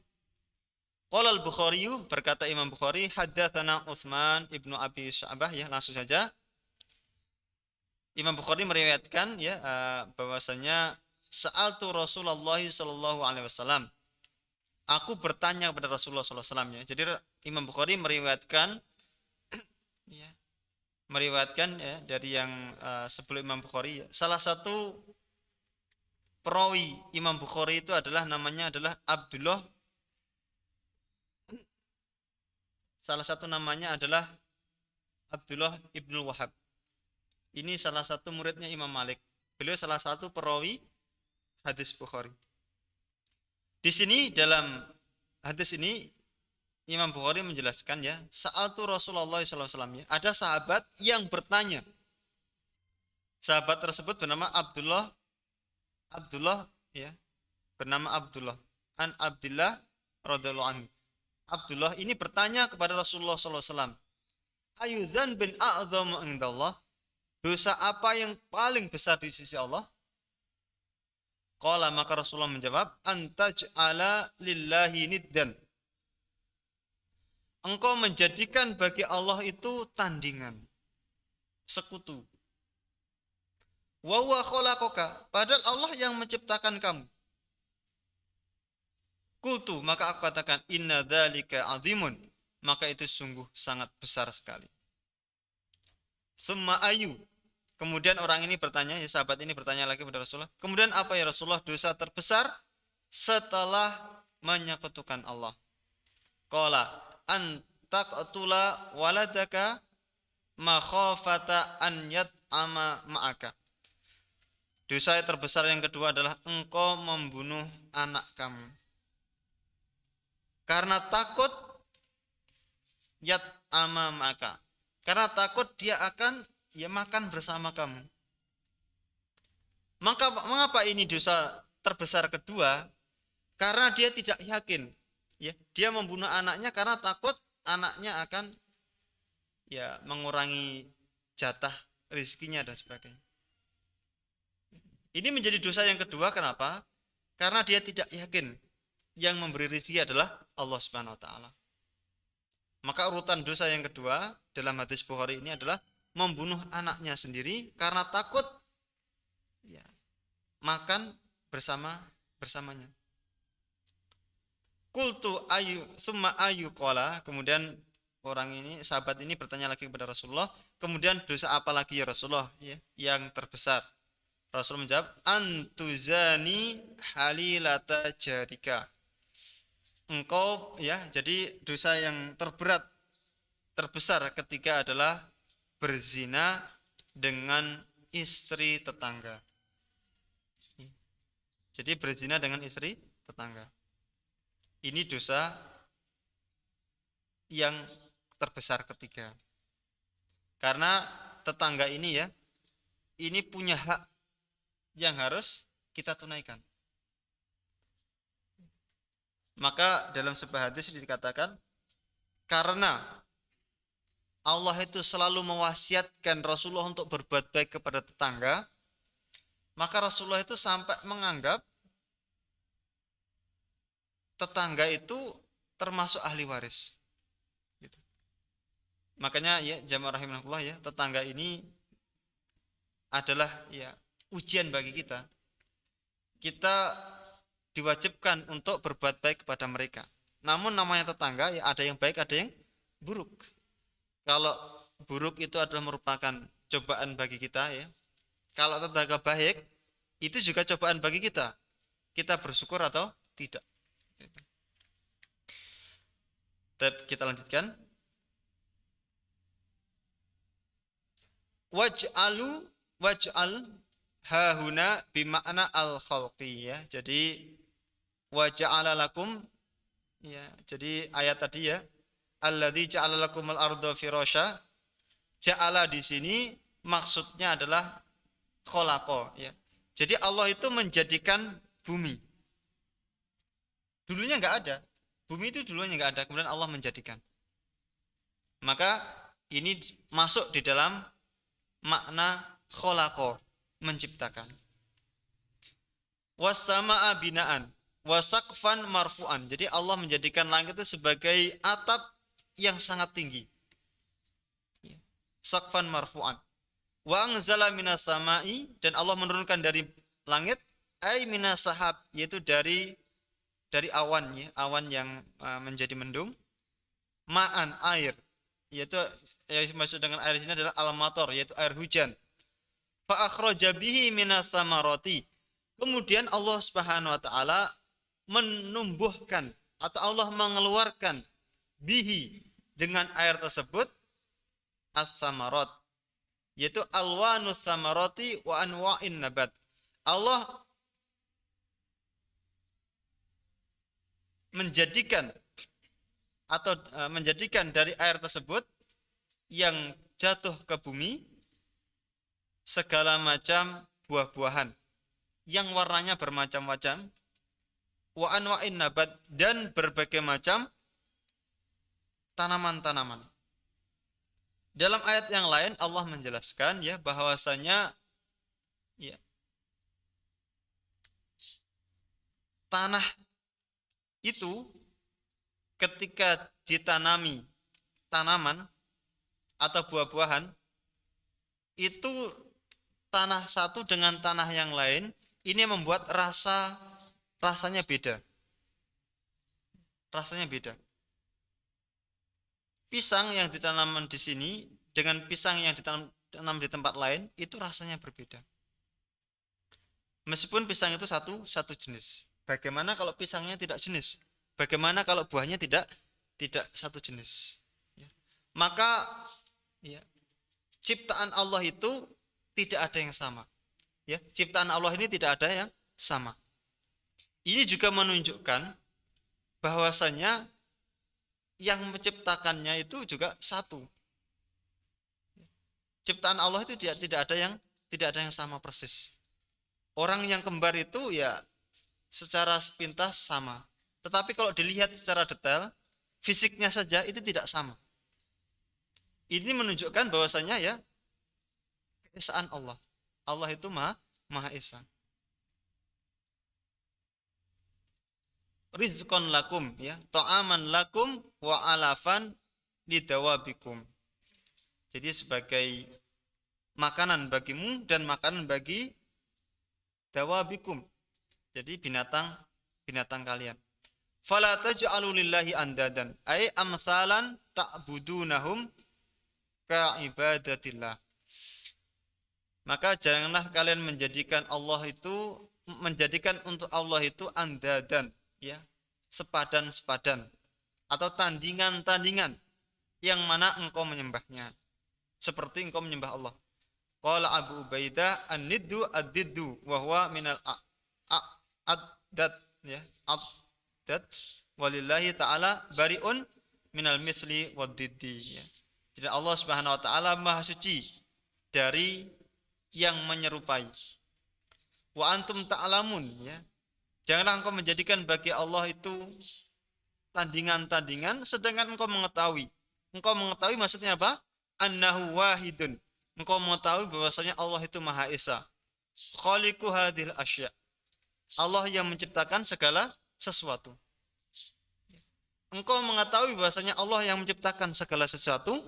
Qala al-Bukhari, berkata Imam Bukhari, haddatsana Utsman ibnu Abi Sya'bah ya, langsung saja. Imam Bukhari meriwayatkan ya bahwasanya sa'altu Rasulullah sallallahu alaihi wasallam. Aku bertanya kepada Rasulullah sallallahu alaihi wasallam ya. Jadi Imam Bukhari meriwayatkan ya, ya dari yang sebelum Imam Bukhari ya. Salah satu perawi Imam Bukhari itu namanya adalah Abdullah. Salah satu namanya adalah Abdullah ibnu Wahab. Ini salah satu muridnya Imam Malik. Beliau salah satu perawi hadis Bukhari. Di sini dalam hadis ini Imam Bukhari menjelaskan ya, sa'altu Rasulullah SAW ya, ada sahabat yang bertanya. Sahabat tersebut bernama Abdullah ya, bernama Abdullah an Abdillah radhiyallahu anhu. Abdullah ini bertanya kepada Rasulullah SAW, ayudzan bin a'zamu indallah, dosa apa yang paling besar di sisi Allah? Qala, maka Rasulullah menjawab, antaj'ala lillahi niddan, engkau menjadikan bagi Allah itu tandingan, sekutu. Wa huwa khalaqaka, padahal Allah yang menciptakan kamu. Qultu, maka aku katakan, inna dzalika azimun, maka itu sungguh sangat besar sekali. Tsumma ayu, kemudian orang ini bertanya, ya sahabat ini bertanya lagi kepada Rasulullah, kemudian apa ya Rasulullah dosa terbesar setelah menyekutukan Allah? Qala an taqtula waladaka makhafata an yat'ama ma'aka. Dosa yang terbesar yang kedua adalah engkau membunuh anak kamu karena takut yat'ama ma'aka, karena takut dia akan ya makan bersama kamu. Mengapa ini dosa terbesar kedua? Karena dia tidak yakin, ya, dia membunuh anaknya karena takut anaknya akan ya mengurangi jatah rezekinya dan sebagainya. Ini menjadi dosa yang kedua. Kenapa? Karena dia tidak yakin yang memberi rezeki adalah Allah Subhanahu wa taala. Maka urutan dosa yang kedua dalam hadis Bukhari ini adalah membunuh anaknya sendiri karena takut ya, makan bersamanya. Qultu ayu summa ayu qala, kemudian orang ini, sahabat ini bertanya lagi kepada Rasulullah, kemudian dosa apa lagi ya Rasulullah, ya, yang terbesar? Rasul menjawab, antuzani halilata jarika. Engkau ya, jadi dosa yang terbesar ketiga adalah berzina dengan istri tetangga. Jadi berzina dengan istri tetangga. Ini dosa yang terbesar ketiga. Karena tetangga ini ya, ini punya hak yang harus kita tunaikan. Maka dalam sebuah hadis dikatakan, karena Allah itu selalu mewasiatkan Rasulullah untuk berbuat baik kepada tetangga, maka Rasulullah itu sampai menganggap tetangga itu termasuk ahli waris. Gitu. Makanya ya jamaah rahimahullah ya, tetangga ini adalah ya ujian bagi kita. Kita diwajibkan untuk berbuat baik kepada mereka. Namun namanya tetangga ya ada yang baik, ada yang buruk. Kalau buruk itu adalah merupakan cobaan bagi kita ya. Kalau tetangga baik itu juga cobaan bagi kita. Kita bersyukur atau tidak. Kita lanjutkan. Waj'al hahuna bima'na al-khalqi ya. Jadi waja'ala lakum ya. Jadi ayat tadi ya, alladzi ja'ala lakumul arda firasya. Ja'ala di sini maksudnya adalah khalaqa ya. Jadi Allah itu menjadikan bumi. Dulunya enggak ada. Bumi itu dulunya enggak ada, kemudian Allah menjadikan. Maka ini masuk di dalam makna khalaqa, menciptakan. Was-samaa binaan, wasaqfan marfu'an. Jadi Allah menjadikan langit itu sebagai atap yang sangat tinggi. Saqfan marfu'an. Wa anzala minas samai, dan Allah menurunkan dari langit ay minas sahab, yaitu dari awan ya, awan yang menjadi mendung. Ma'an, air, yaitu yang dimaksud dengan air ini adalah al-matar, yaitu air hujan. Fa akhraja bihi minas samarati. Kemudian Allah Subhanahu wa taala menumbuhkan atau Allah mengeluarkan bihi dengan air tersebut as-samarat, yaitu alwanus samarati wa anwa'in nabat. Allah menjadikan dari air tersebut yang jatuh ke bumi segala macam buah-buahan yang warnanya bermacam-macam, wa anwa'in nabat, dan berbagai macam tanaman-tanaman. Dalam ayat yang lain Allah menjelaskan ya bahwasanya ya tanah itu ketika ditanami tanaman atau buah-buahan, itu tanah satu dengan tanah yang lain ini membuat rasanya beda. Rasanya beda. Pisang yang ditanam di sini dengan pisang yang ditanam di tempat lain itu rasanya berbeda. Meskipun pisang itu satu jenis. Bagaimana kalau pisangnya tidak jenis? Bagaimana kalau buahnya tidak satu jenis? Ya. Maka ya, ciptaan Allah itu tidak ada yang sama. Ya, ciptaan Allah ini tidak ada yang sama. Ini juga menunjukkan bahwasanya yang menciptakannya itu juga satu. Ciptaan Allah itu tidak ada yang sama persis. Orang yang kembar itu ya secara sepintas sama. Tetapi kalau dilihat secara detail, fisiknya saja itu tidak sama. Ini menunjukkan bahwasanya ya keesaan Allah. Allah itu Maha Esa. Rizqan lakum ya, ta'aman lakum wa alafan lidawabikum. Jadi sebagai makanan bagimu dan makanan bagi dawabikum. Jadi binatang kalian. Fala taj'alu lillahi andadan ay amsalan ta'budunahum ka ibadatillah. Maka janganlah kalian menjadikan untuk Allah itu andadan ya, sepadan-sepadan atau tandingan-tandingan yang mana engkau menyembahnya seperti engkau menyembah Allah. Qala Abu Ubaidah an-niddu ad-diddu wa huwa minal addad ya, addad walillahi ta'ala bari'un minal mithli wad-diddi ya. Jadi Allah Subhanahu wa taala Maha suci dari yang menyerupai. Wa antum ta'lamun ya. Janganlah engkau menjadikan bagi Allah itu tandingan-tandingan sedangkan engkau mengetahui. Engkau mengetahui maksudnya apa? Annahu wahidun. Engkau mengetahui bahwasanya Allah itu Maha Esa. Khaliqu hadhil asya. Allah yang menciptakan segala sesuatu. Engkau mengetahui bahwasanya Allah yang menciptakan segala sesuatu,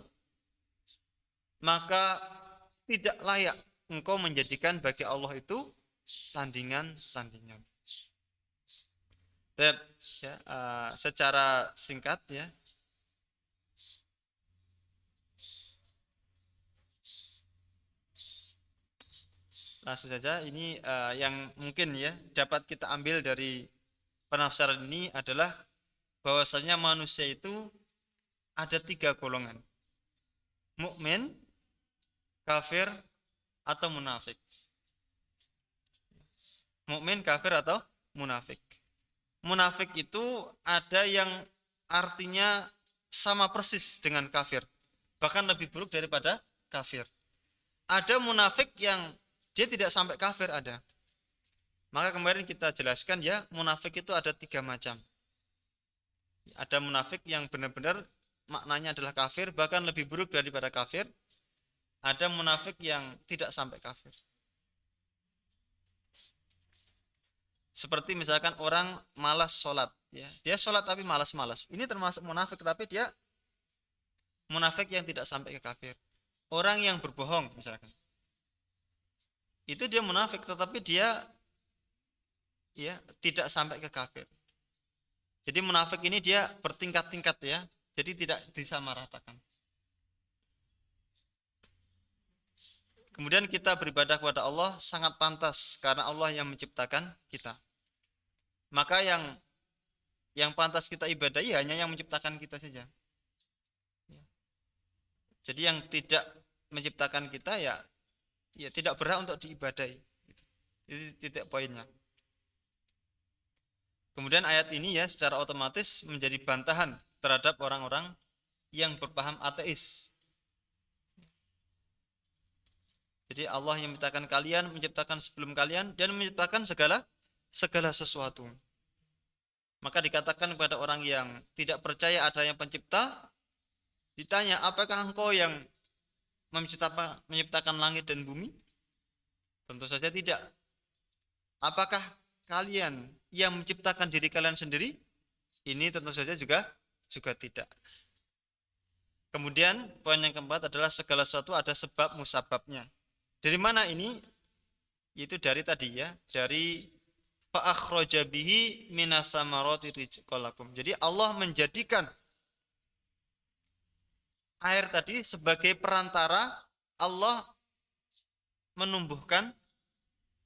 maka tidak layak engkau menjadikan bagi Allah itu tandingan-tandingan. Ya, secara singkat ya, langsung saja ini yang mungkin ya dapat kita ambil dari penafsiran ini adalah bahwasanya manusia itu ada 3 golongan: mukmin, kafir, atau munafik. Mukmin, kafir, atau munafik. Munafik itu ada yang artinya sama persis dengan kafir, bahkan lebih buruk daripada kafir. Ada munafik yang dia tidak sampai kafir ada. Maka kemarin kita jelaskan ya, munafik itu ada 3 macam. Ada munafik yang benar-benar maknanya adalah kafir, bahkan lebih buruk daripada kafir. Ada munafik yang tidak sampai kafir. Seperti misalkan orang malas sholat, ya. Dia sholat tapi malas-malas. Ini termasuk munafik, tapi dia munafik yang tidak sampai ke kafir. Orang yang berbohong misalkan, itu dia munafik, tetapi dia ya tidak sampai ke kafir. Jadi munafik ini dia bertingkat-tingkat ya. Jadi tidak disamaratakan. Kemudian kita beribadah kepada Allah sangat pantas karena Allah yang menciptakan kita. Maka yang pantas kita ibadahi hanya yang menciptakan kita saja. Jadi yang tidak menciptakan kita ya tidak berhak untuk diibadahi. Itu titik poinnya. Kemudian ayat ini ya secara otomatis menjadi bantahan terhadap orang-orang yang berpaham ateis. Jadi Allah yang menciptakan kalian, menciptakan sebelum kalian, dan menciptakan segala sesuatu. Maka dikatakan kepada orang yang tidak percaya ada yang pencipta, ditanya, apakah engkau yang menciptakan langit dan bumi? Tentu saja tidak. Apakah kalian yang menciptakan diri kalian sendiri? Ini tentu saja juga tidak. Kemudian poin yang keempat adalah segala sesuatu ada sebab musababnya. Dari mana ini? Itu dari tadi ya, dari fa'akhraja bihi minas samarati rizqan lakum. Jadi Allah menjadikan air tadi sebagai perantara Allah menumbuhkan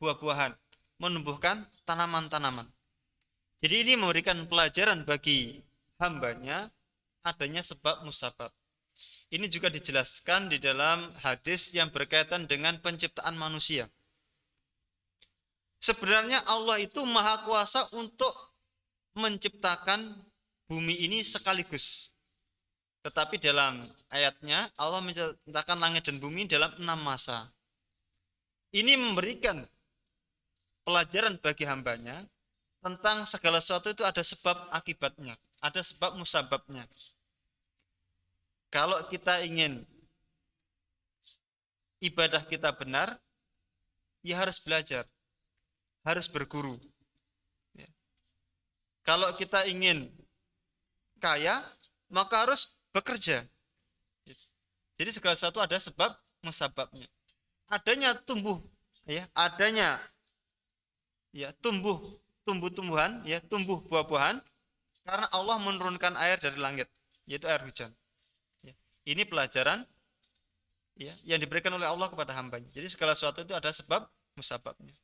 buah-buahan, menumbuhkan tanaman-tanaman. Jadi ini memberikan pelajaran bagi hambanya adanya sebab musabab. Ini juga dijelaskan di dalam hadis yang berkaitan dengan penciptaan manusia. Sebenarnya Allah itu maha kuasa untuk menciptakan bumi ini sekaligus. Tetapi dalam ayatnya Allah menciptakan langit dan bumi dalam 6 masa. Ini memberikan pelajaran bagi hambanya tentang segala sesuatu itu ada sebab akibatnya, ada sebab musababnya. Kalau kita ingin ibadah kita benar, ya harus belajar, harus berguru. Ya. Kalau kita ingin kaya, maka harus bekerja. Jadi segala sesuatu ada sebab musababnya. Adanya adanya tumbuh-tumbuhan, tumbuh buah-buahan karena Allah menurunkan air dari langit, yaitu air hujan. Ya. Ini pelajaran yang diberikan oleh Allah kepada hambanya. Jadi segala sesuatu itu ada sebab musababnya.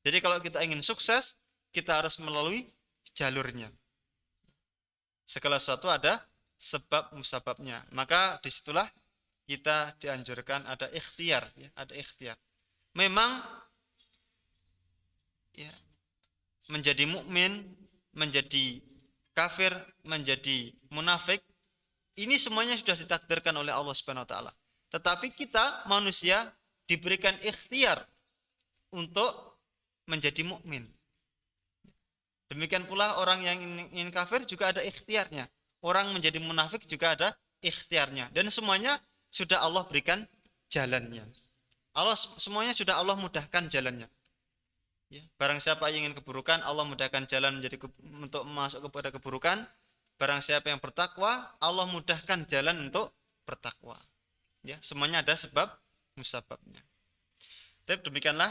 Jadi kalau kita ingin sukses, kita harus melalui jalurnya. Segala sesuatu ada sebab musababnya. Maka disitulah kita dianjurkan ada ikhtiar, ada ikhtiar. Memang menjadi mukmin, menjadi kafir, menjadi munafik, ini semuanya sudah ditakdirkan oleh Allah Subhanahu wa taala. Tetapi kita manusia diberikan ikhtiar untuk menjadi mukmin. Demikian pula orang yang ingin kafir juga ada ikhtiarnya. Orang menjadi munafik juga ada ikhtiarnya. Dan semuanya sudah Allah berikan jalannya. Semuanya sudah Allah mudahkan jalannya. Ya, barang siapa yang ingin keburukan, Allah mudahkan jalan untuk masuk kepada keburukan. Barang siapa yang bertakwa, Allah mudahkan jalan untuk bertakwa. Ya, semuanya ada sebab musababnya. Tapi demikianlah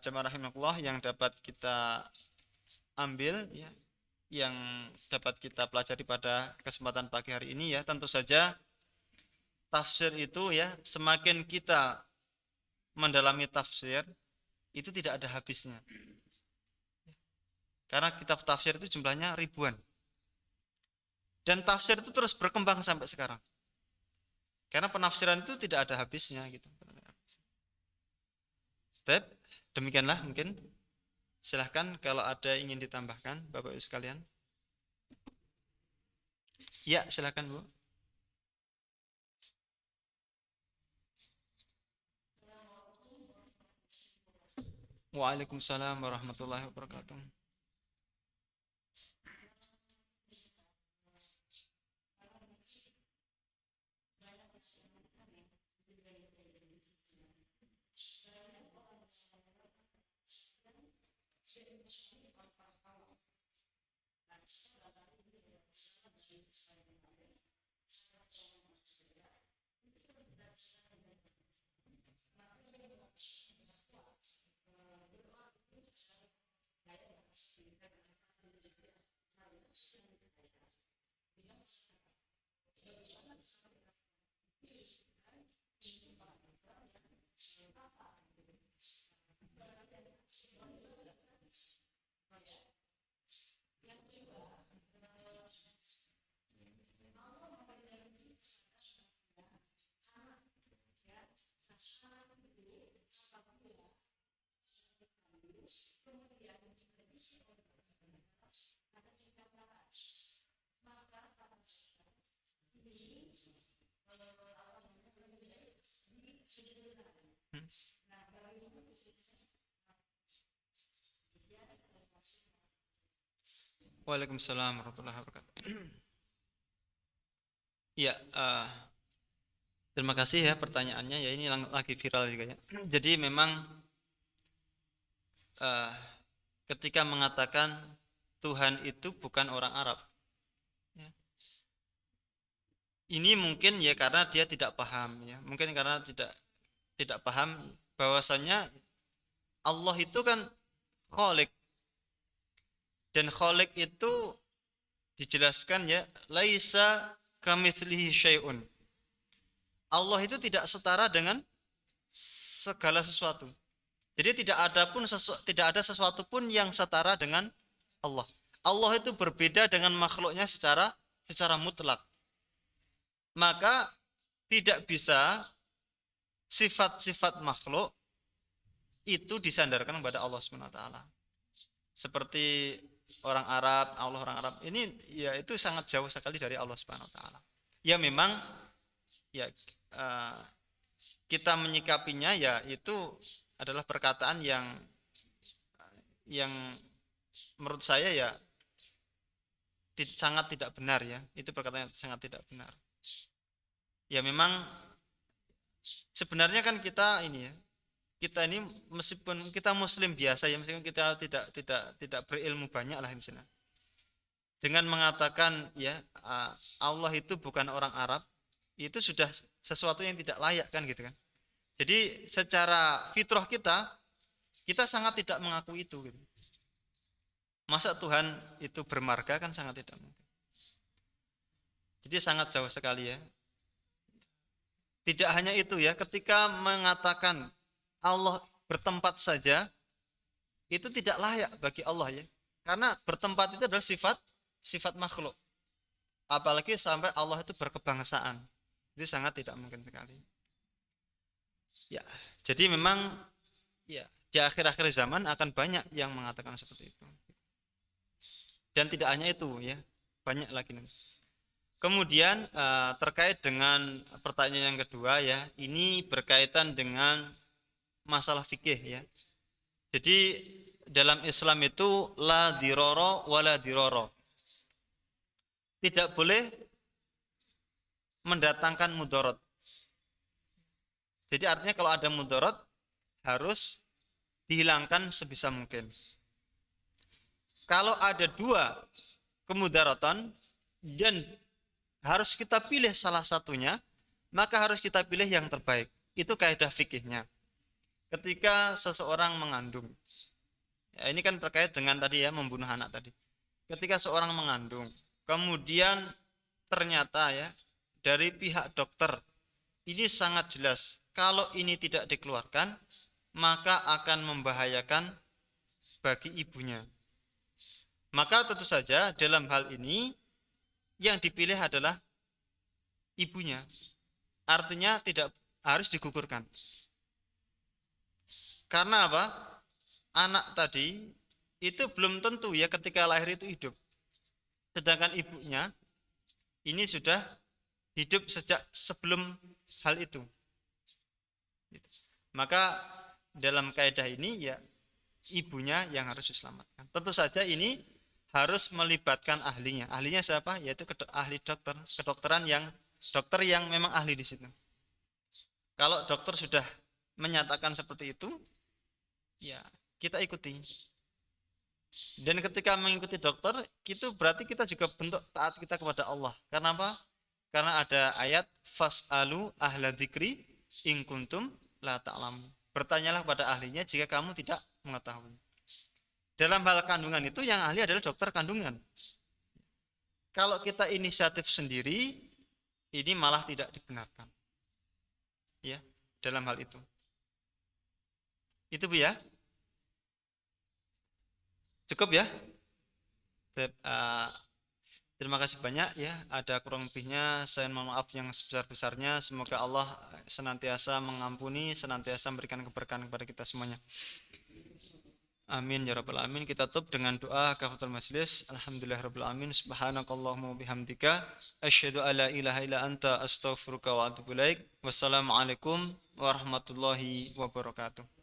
jamaah rahimakumullah yang dapat kita ambil yang dapat kita pelajari pada kesempatan pagi hari ini ya. Tentu saja tafsir itu semakin kita mendalami tafsir itu tidak ada habisnya. Karena kitab tafsir itu jumlahnya ribuan. Dan tafsir itu terus berkembang sampai sekarang. Karena penafsiran itu tidak ada habisnya gitu. Tapi demikianlah mungkin. Silahkan kalau ada ingin ditambahkan Bapak Ibu sekalian. Ya, silahkan Bu. Waalaikumsalam warahmatullahi wabarakatuh. Waalaikumsalam warahmatullahi wabarakatuh. Ya, terima kasih ya pertanyaannya ya, ini lagi viral juga ya. Jadi memang ketika mengatakan Tuhan itu bukan orang Arab, ini mungkin ya karena dia tidak paham ya, mungkin karena tidak paham bahwasanya Allah itu kan Khalik, dan Khalik itu dijelaskan ya laisa kamitslihi syai'un. Allah itu tidak setara dengan segala sesuatu. Jadi tidak ada sesuatu pun yang setara dengan Allah. Allah itu berbeda dengan makhluknya secara mutlak. Maka tidak bisa sifat-sifat makhluk itu disandarkan kepada Allah Subhanahu wa taala. Seperti orang Arab ini ya itu sangat jauh sekali dari Allah Subhanahu wa taala. Ya memang ya kita menyikapinya ya itu adalah perkataan yang yang menurut saya ya sangat tidak benar ya. Itu perkataan yang sangat tidak benar. Ya memang sebenarnya kan kita ini ya, kita ini meskipun kita muslim biasa ya, meskipun kita tidak berilmu banyak lah di sana. Dengan mengatakan ya Allah itu bukan orang Arab, itu sudah sesuatu yang tidak layak kan gitu kan. Jadi secara fitrah kita sangat tidak mengakui itu gitu. Masa Tuhan itu bermarga kan sangat tidak mungkin. Jadi sangat jauh sekali ya. Tidak hanya itu ya, ketika mengatakan Allah bertempat saja itu tidak layak bagi Allah ya. Karena bertempat itu adalah sifat makhluk. Apalagi sampai Allah itu berkebangsaan. Itu sangat tidak mungkin sekali. Ya, jadi memang ya di akhir-akhir zaman akan banyak yang mengatakan seperti itu. Dan tidak hanya itu ya, banyak lagi nanti. Kemudian terkait dengan pertanyaan yang kedua ya, ini berkaitan dengan masalah fikih ya. Jadi dalam Islam itu la diroro wala diroro. Tidak boleh mendatangkan mudarat. Jadi artinya kalau ada mudarat harus dihilangkan sebisa mungkin. Kalau ada dua kemudaratan dan harus kita pilih salah satunya, maka harus kita pilih yang terbaik. Itu kaidah fikihnya. Ketika seseorang mengandung, ya ini kan terkait dengan tadi ya, membunuh anak tadi. Ketika seorang mengandung, kemudian ternyata ya dari pihak dokter ini sangat jelas kalau ini tidak dikeluarkan maka akan membahayakan bagi ibunya. Maka tentu saja dalam hal ini yang dipilih adalah ibunya. Artinya tidak harus digugurkan. Karena apa? Anak tadi itu belum tentu ya ketika lahir itu hidup. Sedangkan ibunya ini sudah hidup sejak sebelum hal itu. Maka dalam kaidah ini ya ibunya yang harus diselamatkan. Tentu saja ini harus melibatkan ahlinya. Ahlinya siapa? Yaitu ahli dokter, kedokteran dokter yang memang ahli di situ. Kalau dokter sudah menyatakan seperti itu, ya kita ikuti. Dan ketika mengikuti dokter, itu berarti kita juga bentuk taat kita kepada Allah. Karena apa? Karena ada ayat fas'alu ahla dzikri in kuntum la ta'lamun. Bertanyalah kepada ahlinya jika kamu tidak mengetahui. Dalam hal kandungan itu yang ahli adalah dokter kandungan. Kalau kita inisiatif sendiri, ini malah tidak dibenarkan. Ya, dalam hal itu. Itu Bu ya. Cukup ya. Terima kasih banyak ya. Ada kurang lebihnya saya mohon maaf yang sebesar-besarnya. Semoga Allah senantiasa mengampuni, senantiasa memberikan keberkahan kepada kita semuanya. Amin ya rabbal alamin. Kita tutup dengan doa kafatul majlis. Alhamdulillahirabbil alamin. Subhanakallahumma bihamdika asyhadu alla ilaha illa anta astaghfiruka wa atubu ilaik. Wassalamualaikum warahmatullahi wabarakatuh.